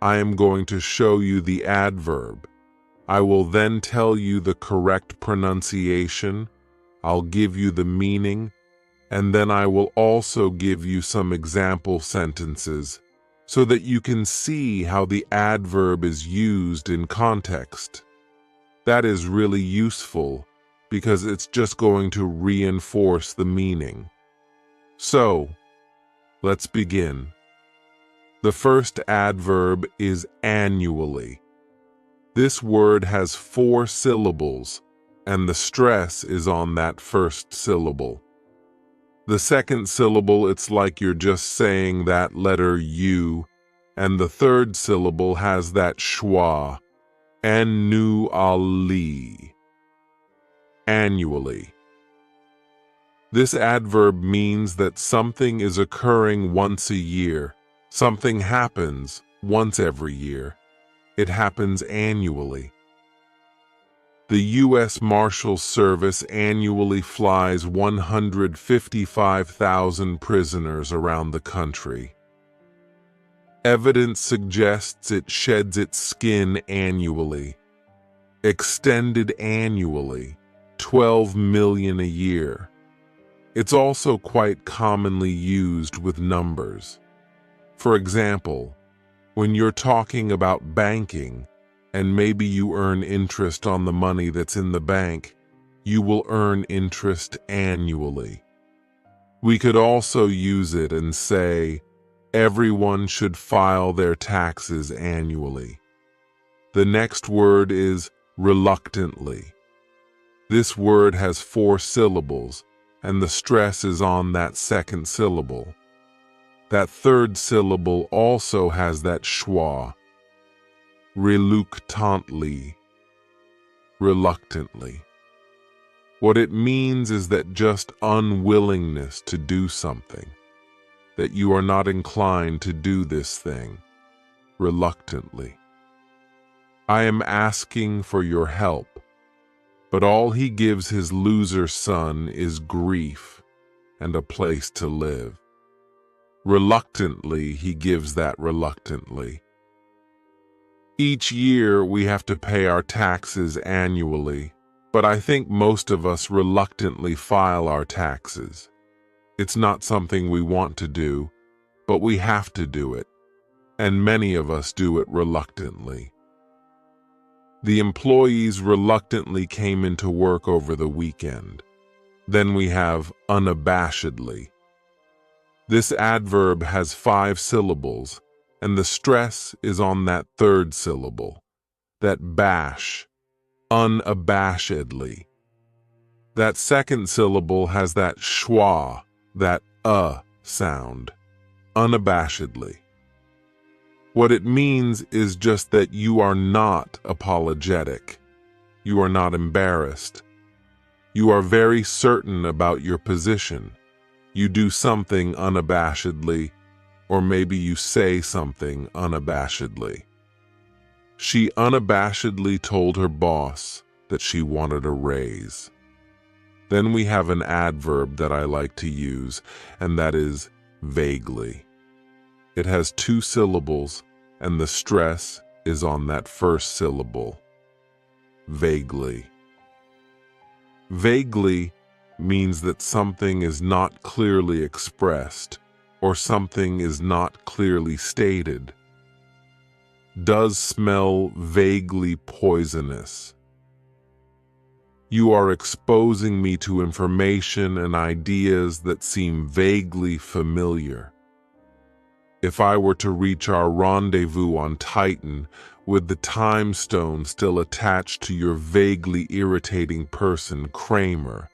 I am going to show you the adverb. I will then tell you the correct pronunciation. I'll give you the meaning, and then I will also give you some example sentences so that you can see how the adverb is used in context. That is really useful because it's just going to reinforce the meaning. So, let's begin. The first adverb is annually. This word has 4 syllables, and the stress is on that first syllable. The second syllable, it's like you're just saying that letter U, and the third syllable has that schwa, annually, annually. This adverb means that something is occurring once a year. Something happens once every year. It happens annually. The U.S. Marshals Service annually flies 155,000 prisoners around the country. Evidence suggests it sheds its skin annually. Extended annually, 12 million a year. It's also quite commonly used with numbers. For example, when you're talking about banking, and maybe you earn interest on the money that's in the bank, you will earn interest annually. We could also use it and say, everyone should file their taxes annually. The next word is reluctantly. This word has 4 syllables, and the stress is on that second syllable. That third syllable also has that schwa. Reluctantly, reluctantly. What it means is that just unwillingness to do something, that you are not inclined to do this thing, reluctantly. I am asking for your help, but all he gives his loser son is grief and a place to live. Reluctantly, he gives that reluctantly. Each year, we have to pay our taxes annually, but I think most of us reluctantly file our taxes. It's not something we want to do, but we have to do it, and many of us do it reluctantly. The employees reluctantly came into work over the weekend. Then we have unabashedly. This adverb has 5 syllables, and the stress is on that third syllable, that bash, unabashedly. That second syllable has that schwa, that sound, unabashedly. What it means is just that you are not apologetic. You are not embarrassed. You are very certain about your position. You do something unabashedly, or maybe you say something unabashedly. She unabashedly told her boss that she wanted a raise. Then we have an adverb that I like to use, and that is vaguely. It has 2 syllables, and the stress is on that first syllable. Vaguely. Vaguely means that something is not clearly expressed, or something is not clearly stated. Does smell vaguely poisonous. You are exposing me to information and ideas that seem vaguely familiar. If I were to reach our rendezvous on Titan with the time stone still attached to your vaguely irritating person, Kramer,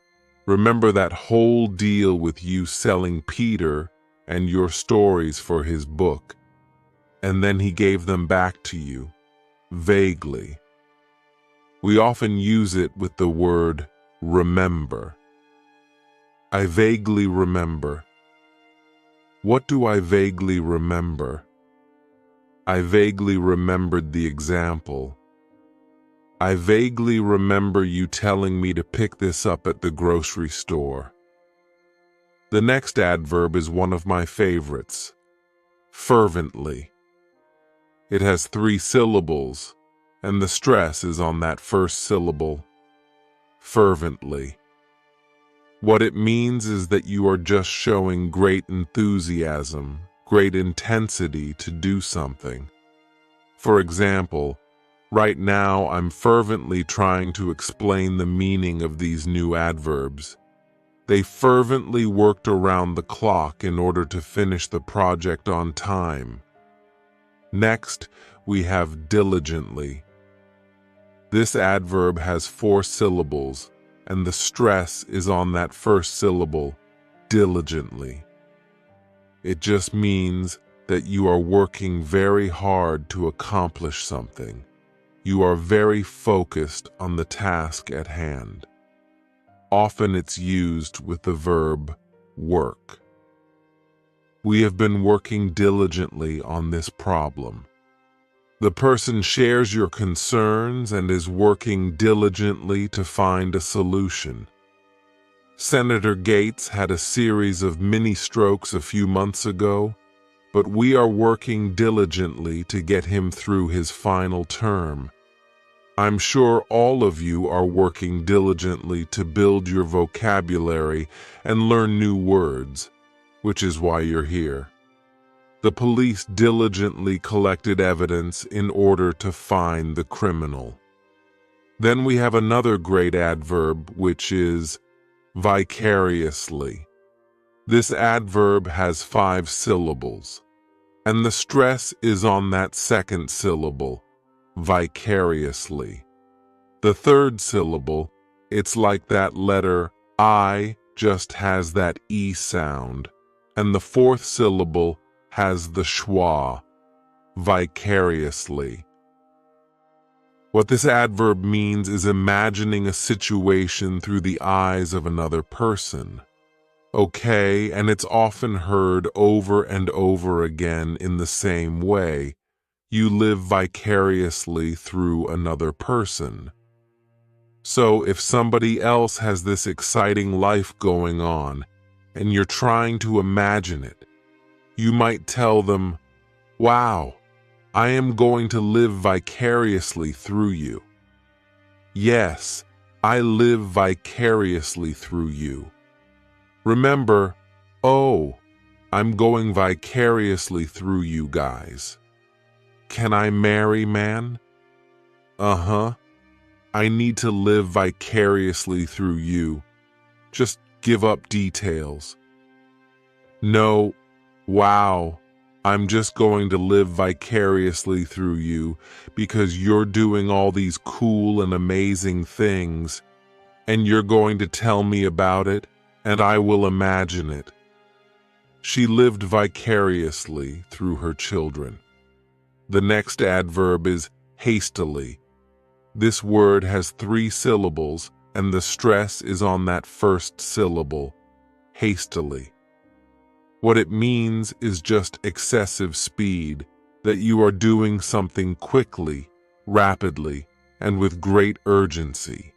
remember that whole deal with you selling Peter and your stories for his book, and then he gave them back to you, vaguely. We often use it with the word remember. I vaguely remember. What do I vaguely remember? I vaguely remembered the example. I vaguely remember you telling me to pick this up at the grocery store. The next adverb is one of my favorites, fervently. It has 3 syllables, and the stress is on that first syllable, fervently. What it means is that you are just showing great enthusiasm, great intensity to do something. For example, right now I'm fervently trying to explain the meaning of these new adverbs. They fervently worked around the clock in order to finish the project on time. Next, we have diligently. This adverb has 4 syllables, and the stress is on that first syllable, diligently. It just means that you are working very hard to accomplish something. You are very focused on the task at hand. Often it's used with the verb work. We have been working diligently on this problem. The person shares your concerns and is working diligently to find a solution. Senator Gates had a series of mini-strokes a few months ago, but we are working diligently to get him through his final term. I'm sure all of you are working diligently to build your vocabulary and learn new words, which is why you're here. The police diligently collected evidence in order to find the criminal. Then we have another great adverb, which is vicariously. This adverb has 5 syllables, and the stress is on that second syllable, vicariously. The third syllable, it's like that letter I just has that E sound, and the fourth syllable has the schwa, vicariously. What this adverb means is imagining a situation through the eyes of another person. Okay, and it's often heard over and over again in the same way. You live vicariously through another person. So if somebody else has this exciting life going on, and you're trying to imagine it, you might tell them, "Wow, I am going to live vicariously through you." Yes, I live vicariously through you. Remember, oh, I'm going vicariously through you guys. Can I marry, man? Uh-huh. I need to live vicariously through you. Just give up details. No, wow, I'm just going to live vicariously through you because you're doing all these cool and amazing things, and you're going to tell me about it, and I will imagine it. She lived vicariously through her children. The next adverb is hastily. This word has 3 syllables, and the stress is on that first syllable, hastily. What it means is just excessive speed, that you are doing something quickly, rapidly, and with great urgency.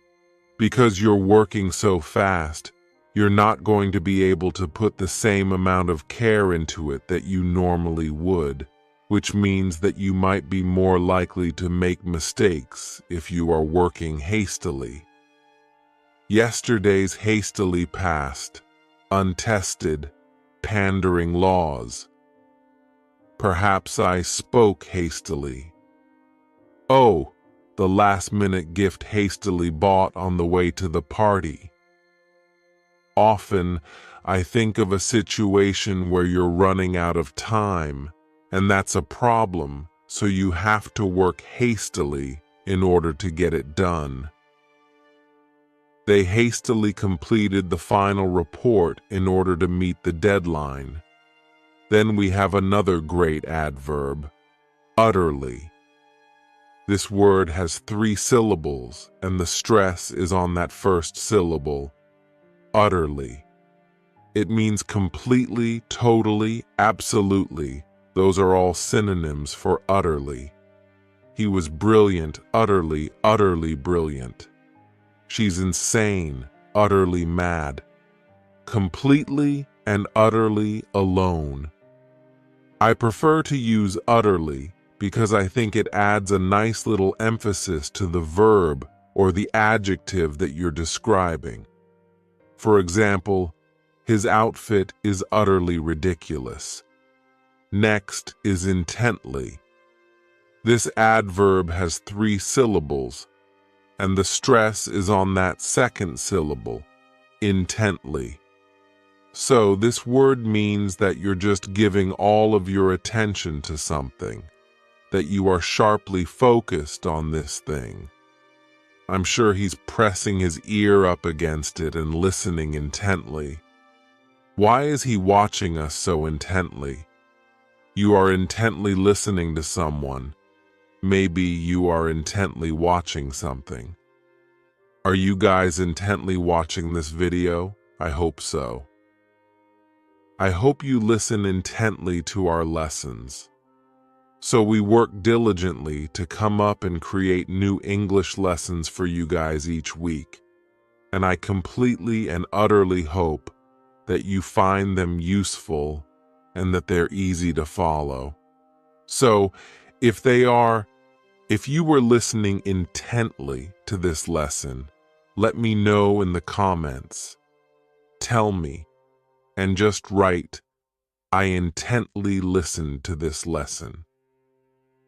Because you're working so fast, you're not going to be able to put the same amount of care into it that you normally would, which means that you might be more likely to make mistakes if you are working hastily. Yesterday's hastily passed, untested, pandering laws. Perhaps I spoke hastily. Oh, the last-minute gift hastily bought on the way to the party. Often, I think of a situation where you're running out of time, and that's a problem, so you have to work hastily in order to get it done. They hastily completed the final report in order to meet the deadline. Then we have another great adverb, utterly. This word has 3 syllables, and the stress is on that first syllable, utterly. It means completely, totally, absolutely. Those are all synonyms for utterly. He was brilliant, utterly, utterly brilliant. She's insane, utterly mad. Completely and utterly alone. I prefer to use utterly because I think it adds a nice little emphasis to the verb or the adjective that you're describing. For example, his outfit is utterly ridiculous. Next is intently. This adverb has 3 syllables, and the stress is on that second syllable, intently. So this word means that you're just giving all of your attention to something, that you are sharply focused on this thing. I'm sure he's pressing his ear up against it and listening intently. Why is he watching us so intently? You are intently listening to someone. Maybe you are intently watching something. Are you guys intently watching this video? I hope so. I hope you listen intently to our lessons. So we work diligently to come up and create new English lessons for you guys each week. And I completely and utterly hope that you find them useful and that they're easy to follow. So if you were listening intently to this lesson, let me know in the comments. Tell me, and just write, I intently listened to this lesson.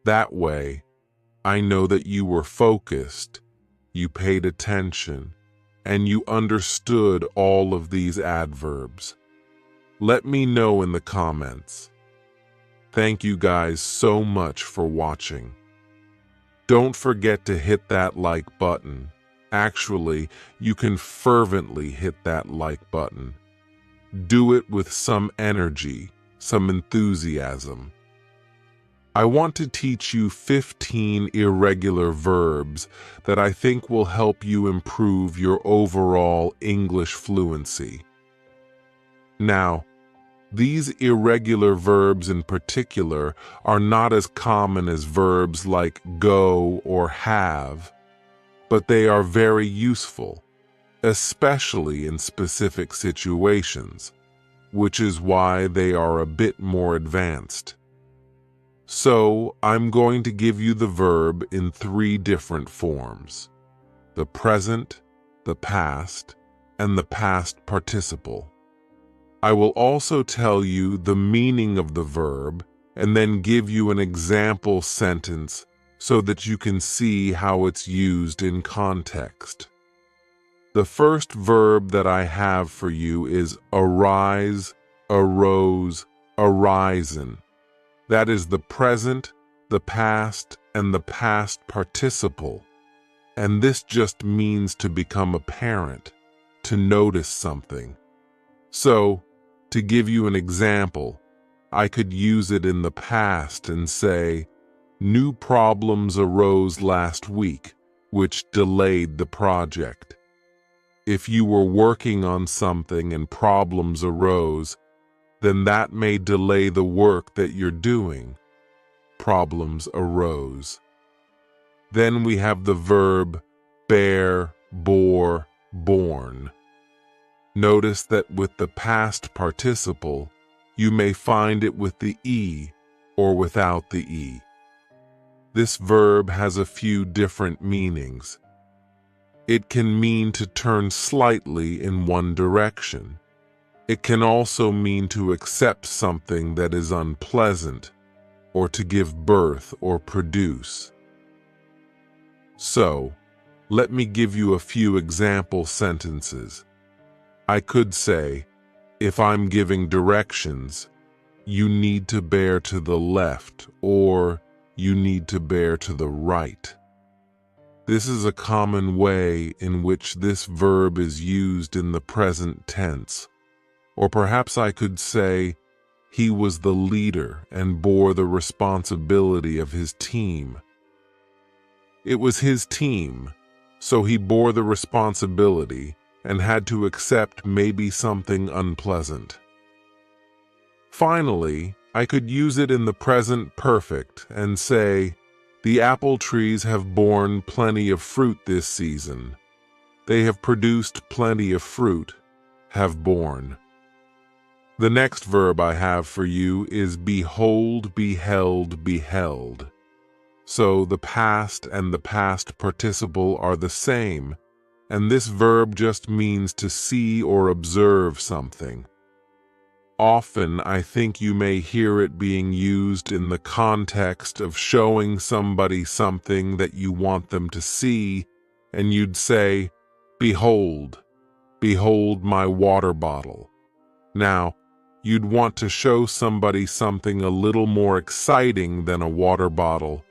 That way, I know that you were focused, you paid attention, and you understood all of these adverbs. Let me know in the comments. Thank you guys so much for watching. Don't forget to hit that like button. Actually, you can fervently hit that like button. Do it with some energy, some enthusiasm. I want to teach you 15 irregular verbs that I think will help you improve your overall English fluency. Now, these irregular verbs in particular are not as common as verbs like go or have, but they are very useful, especially in specific situations, which is why they are a bit more advanced. So, I'm going to give you the verb in 3 different forms: the present, the past, and the past participle. I will also tell you the meaning of the verb and then give you an example sentence so that you can see how it's used in context. The first verb that I have for you is arise, arose, arisen. That is the present, the past, and the past participle. And this just means to become apparent, to notice something. So, to give you an example, I could use it in the past and say, New problems arose last week, which delayed the project. If you were working on something and problems arose, then that may delay the work that you're doing. Problems arose. Then we have the verb bear, bore, born. Notice that with the past participle, you may find it with the E or without the E. This verb has a few different meanings. It can mean to turn slightly in one direction. It can also mean to accept something that is unpleasant, or to give birth or produce. So, let me give you a few example sentences. I could say, if I'm giving directions, you need to bear to the left, or you need to bear to the right. This is a common way in which this verb is used in the present tense. Or perhaps I could say, he was the leader and bore the responsibility of his team. It was his team, so he bore the responsibility and had to accept maybe something unpleasant. Finally, I could use it in the present perfect and say, the apple trees have borne plenty of fruit this season. They have produced plenty of fruit, have borne. The next verb I have for you is behold, beheld, beheld. So the past and the past participle are the same, and this verb just means to see or observe something. Often, I think you may hear it being used in the context of showing somebody something that you want them to see, and you'd say, behold, behold my water bottle. Now, you'd want to show somebody something a little more exciting than a water bottle,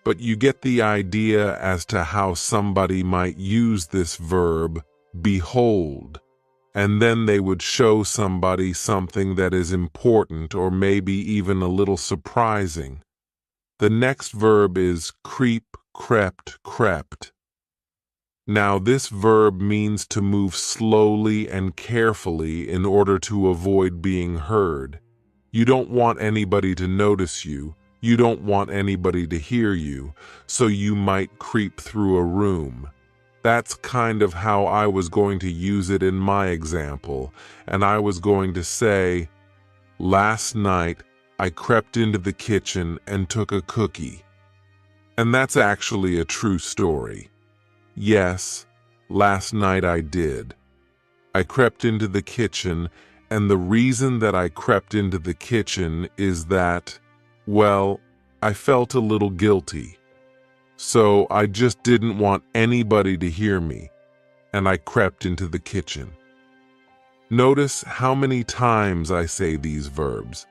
but you get the idea as to how somebody might use this verb, behold, and then they would show somebody something that is important or maybe even a little surprising. The next verb is creep, crept, crept. Now this verb means to move slowly and carefully in order to avoid being heard. You don't want anybody to notice you. You don't want anybody to hear you, so you might creep through a room. That's kind of how I was going to use it in my example, and I was going to say, last night I crept into the kitchen and took a cookie. And that's actually a true story. Yes, last night I did. I crept into the kitchen, and the reason that I crept into the kitchen is that, well, I felt a little guilty. So I just didn't want anybody to hear me, and I crept into the kitchen. Notice how many times I say these verbs.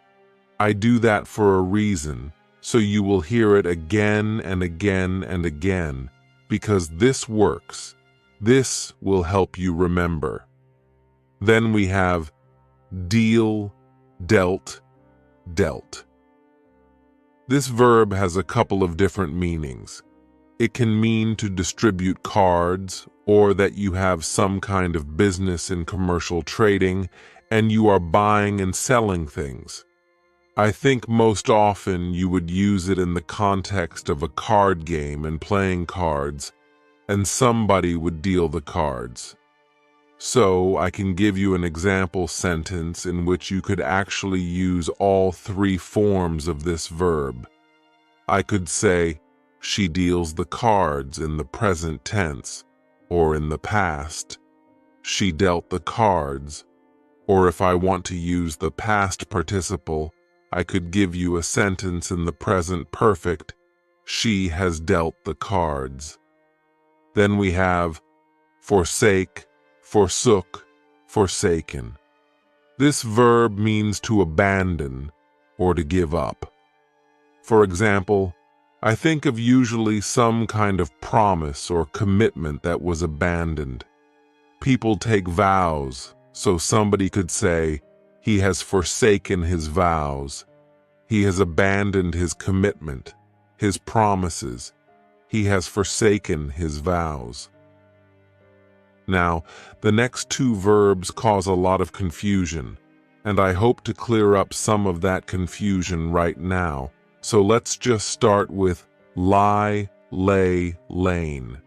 I do that for a reason, so you will hear it again and again and again, because this works. This will help you remember. Then we have deal, dealt, dealt. This verb has a couple of different meanings. It can mean to distribute cards, or that you have some kind of business in commercial trading and you are buying and selling things. I think most often you would use it in the context of a card game and playing cards, and somebody would deal the cards. So I can give you an example sentence in which you could actually use all three forms of this verb. I could say, she deals the cards in the present tense, or in the past. She dealt the cards. Or if I want to use the past participle, I could give you a sentence in the present perfect. She has dealt the cards. Then we have forsake, forsook, forsaken. This verb means to abandon or to give up. For example, I think of usually some kind of promise or commitment that was abandoned. People take vows, so somebody could say, he has forsaken his vows. He has abandoned his commitment. his promises. He has forsaken his vows. Now, the next two verbs cause a lot of confusion, and I hope to clear up some of that confusion right now. So let's just start with lie, lay, lain.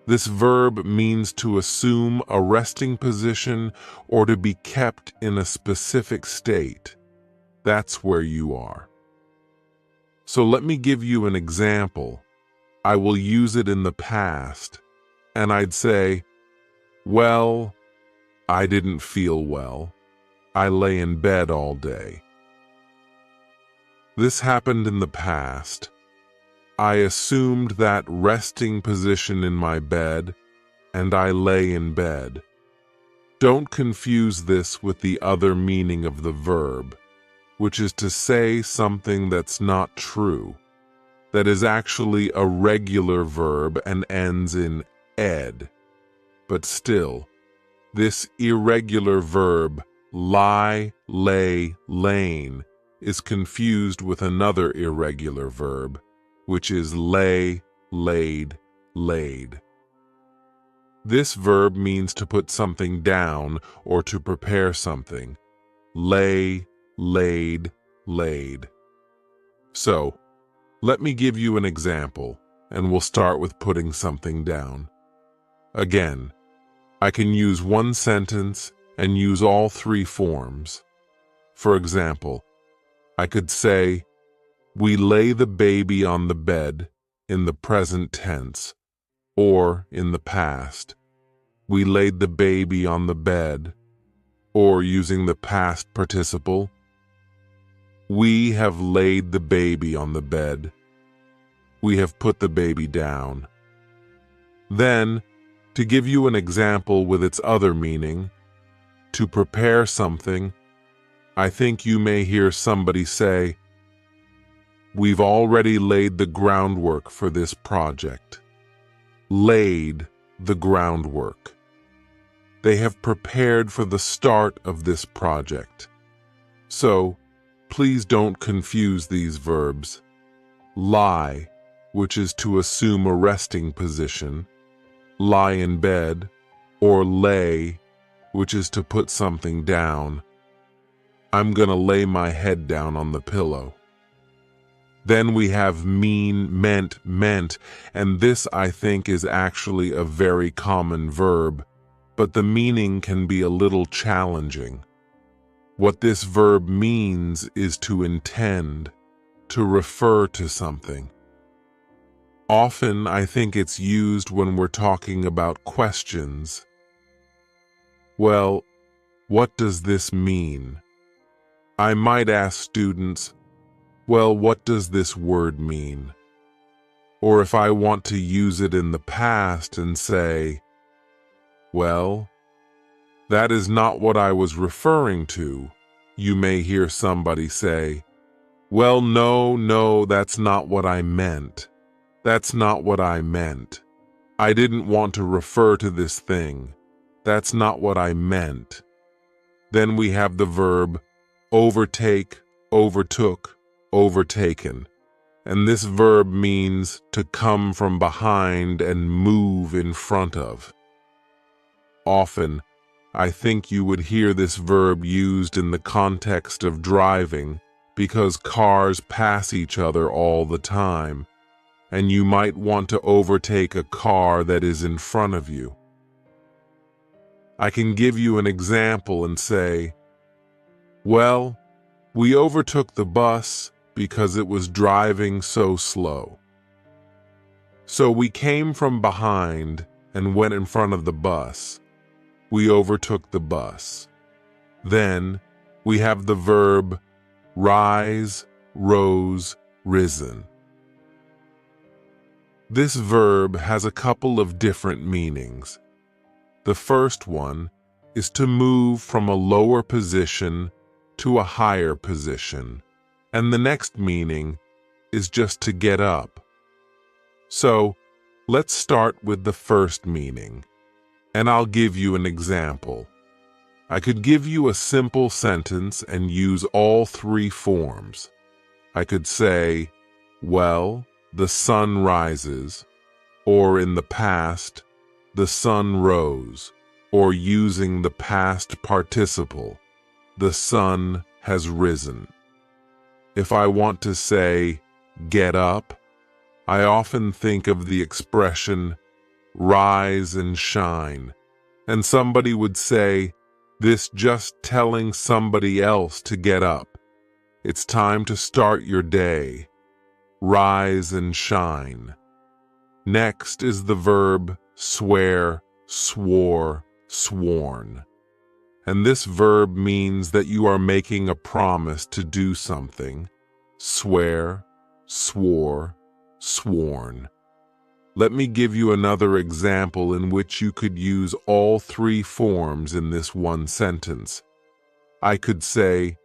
This verb means to assume a resting position or to be kept in a specific state. That's where you are. So let me give you an example. I will use it in the past, and I'd say, well, I didn't feel well. I lay in bed all day. This happened in the past. I assumed that resting position in my bed, and I lay in bed. Don't confuse this with the other meaning of the verb, which is to say something that's not true, that is actually a regular verb and ends in ed. But still, this irregular verb, lie, lay, lain, is confused with another irregular verb, which is lay, laid, laid. This verb means to put something down or to prepare something. Lay, laid, laid. So, let me give you an example, and we'll start with putting something down. Again, I can use one sentence and use all three forms. For example, I could say, we lay the baby on the bed in the present tense, or in the past. We laid the baby on the bed, or using the past participle, we have laid the baby on the bed. We have put the baby down. Then, to give you an example with its other meaning, to prepare something, I think you may hear somebody say, we've already laid the groundwork for this project. Laid the groundwork. They have prepared for the start of this project. So, please don't confuse these verbs. Lie, which is to assume a resting position, lie in bed, or lay, which is to put something down. I'm gonna lay my head down on the pillow. Then we have mean, meant, and this I think is actually a very common verb, but the meaning can be a little challenging. What this verb means is to intend, to refer to something. Often I think it's used when we're talking about questions. Well, what does this mean? I might ask students, well, what does this word mean? Or if I want to use it in the past and say, well, that is not what I was referring to, you may hear somebody say, well, no, that's not what I meant. That's not what I meant. I didn't want to refer to this thing. That's not what I meant. Then we have the verb overtake, overtook, overtaken. And this verb means to come from behind and move in front of. Often, I think you would hear this verb used in the context of driving because cars pass each other all the time, and you might want to overtake a car that is in front of you. I can give you an example and say, well, we overtook the bus because it was driving so slow. So we came from behind and went in front of the bus. We overtook the bus. Then we have the verb rise, rose, risen. This verb has a couple of different meanings. The first one is to move from a lower position to a higher position, and the next meaning is just to get up. So, let's start with the first meaning, and I'll give you an example. I could give you a simple sentence and use all three forms. I could say, well, the sun rises, or in the past, the sun rose, or using the past participle, the sun has risen. If I want to say, get up, I often think of the expression, rise and shine, and somebody would say, this just telling somebody else to get up. It's time to start your day. Rise and shine. Next is the verb swear, swore, sworn. And this verb means that you are making a promise to do something. Swear, swore, sworn. Let me give you another example in which you could use all three forms in this one sentence. I could say,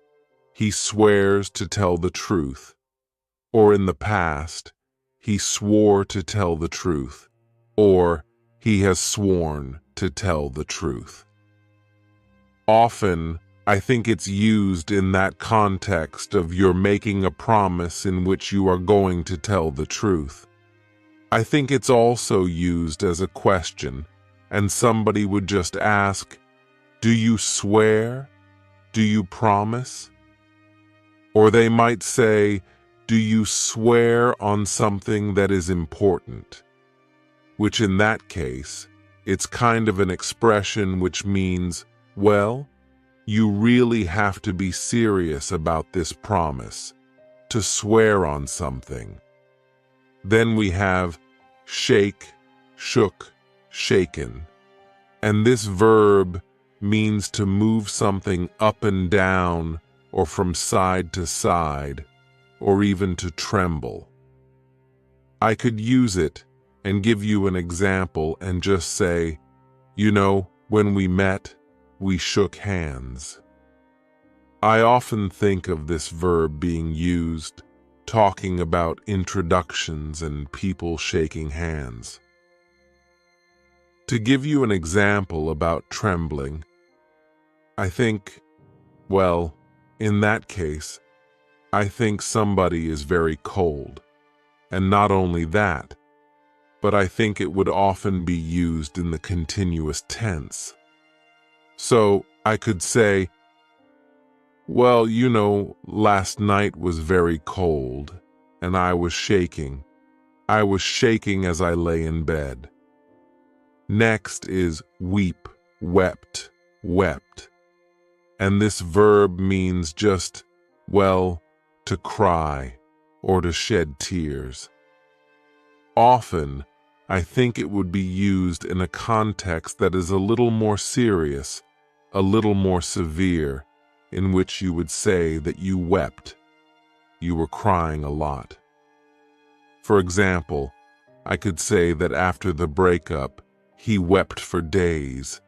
he swears to tell the truth. Or in the past, he swore to tell the truth. Or he has sworn to tell the truth. Often, I think it's used in that context of you're making a promise in which you are going to tell the truth. I think it's also used as a question, and somebody would just ask, do you swear? Do you promise? Or they might say, do you swear on something that is important? Which in that case, it's kind of an expression which means, well, you really have to be serious about this promise, to swear on something. Then we have shake, shook, shaken. And this verb means to move something up and down or from side to side, or even to tremble. I could use it and give you an example and just say, you know, when we met, we shook hands. I often think of this verb being used, talking about introductions and people shaking hands. To give you an example about trembling, I think, well, in that case, I think somebody is very cold. And not only that, but I think it would often be used in the continuous tense. So I could say, well, you know, last night was very cold, and I was shaking. I was shaking as I lay in bed. Next is weep, wept, wept. And this verb means just, well, to cry or to shed tears. Often, I think it would be used in a context that is a little more serious, a little more severe, in which you would say that you wept. You were crying a lot. For example, I could say that after the breakup, he wept for days.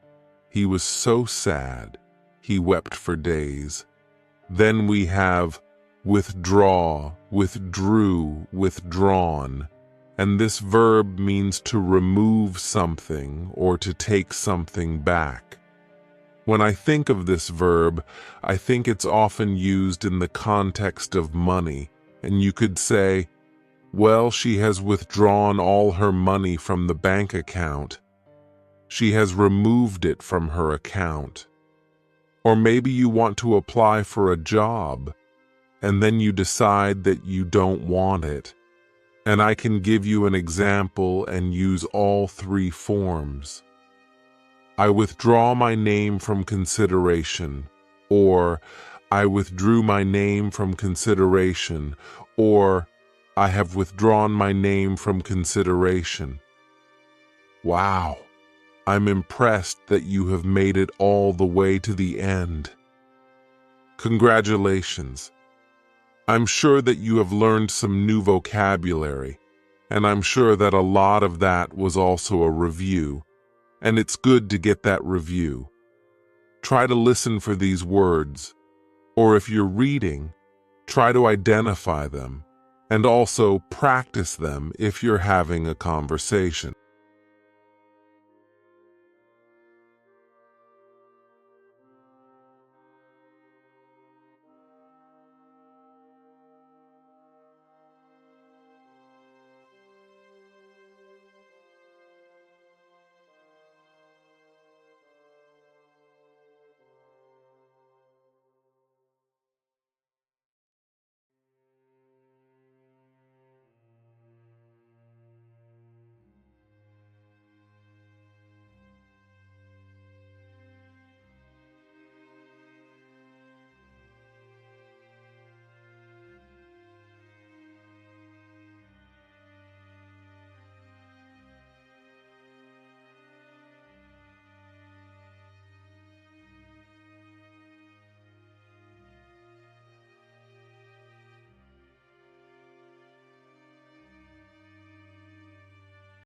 He was so sad. He wept for days. Then we have withdraw, withdrew, withdrawn. And this verb means to remove something or to take something back. When I think of this verb, I think it's often used in the context of money, and you could say, well, she has withdrawn all her money from the bank account. She has removed it from her account. Or maybe you want to apply for a job, and then you decide that you don't want it. And I can give you an example and use all three forms. I withdraw my name from consideration, or I withdrew my name from consideration, or I have withdrawn my name from consideration. Wow, I'm impressed that you have made it all the way to the end. Congratulations. I'm sure that you have learned some new vocabulary, and I'm sure that a lot of that was also a review, and it's good to get that review. Try to listen for these words, or if you're reading, try to identify them, and also practice them if you're having a conversation.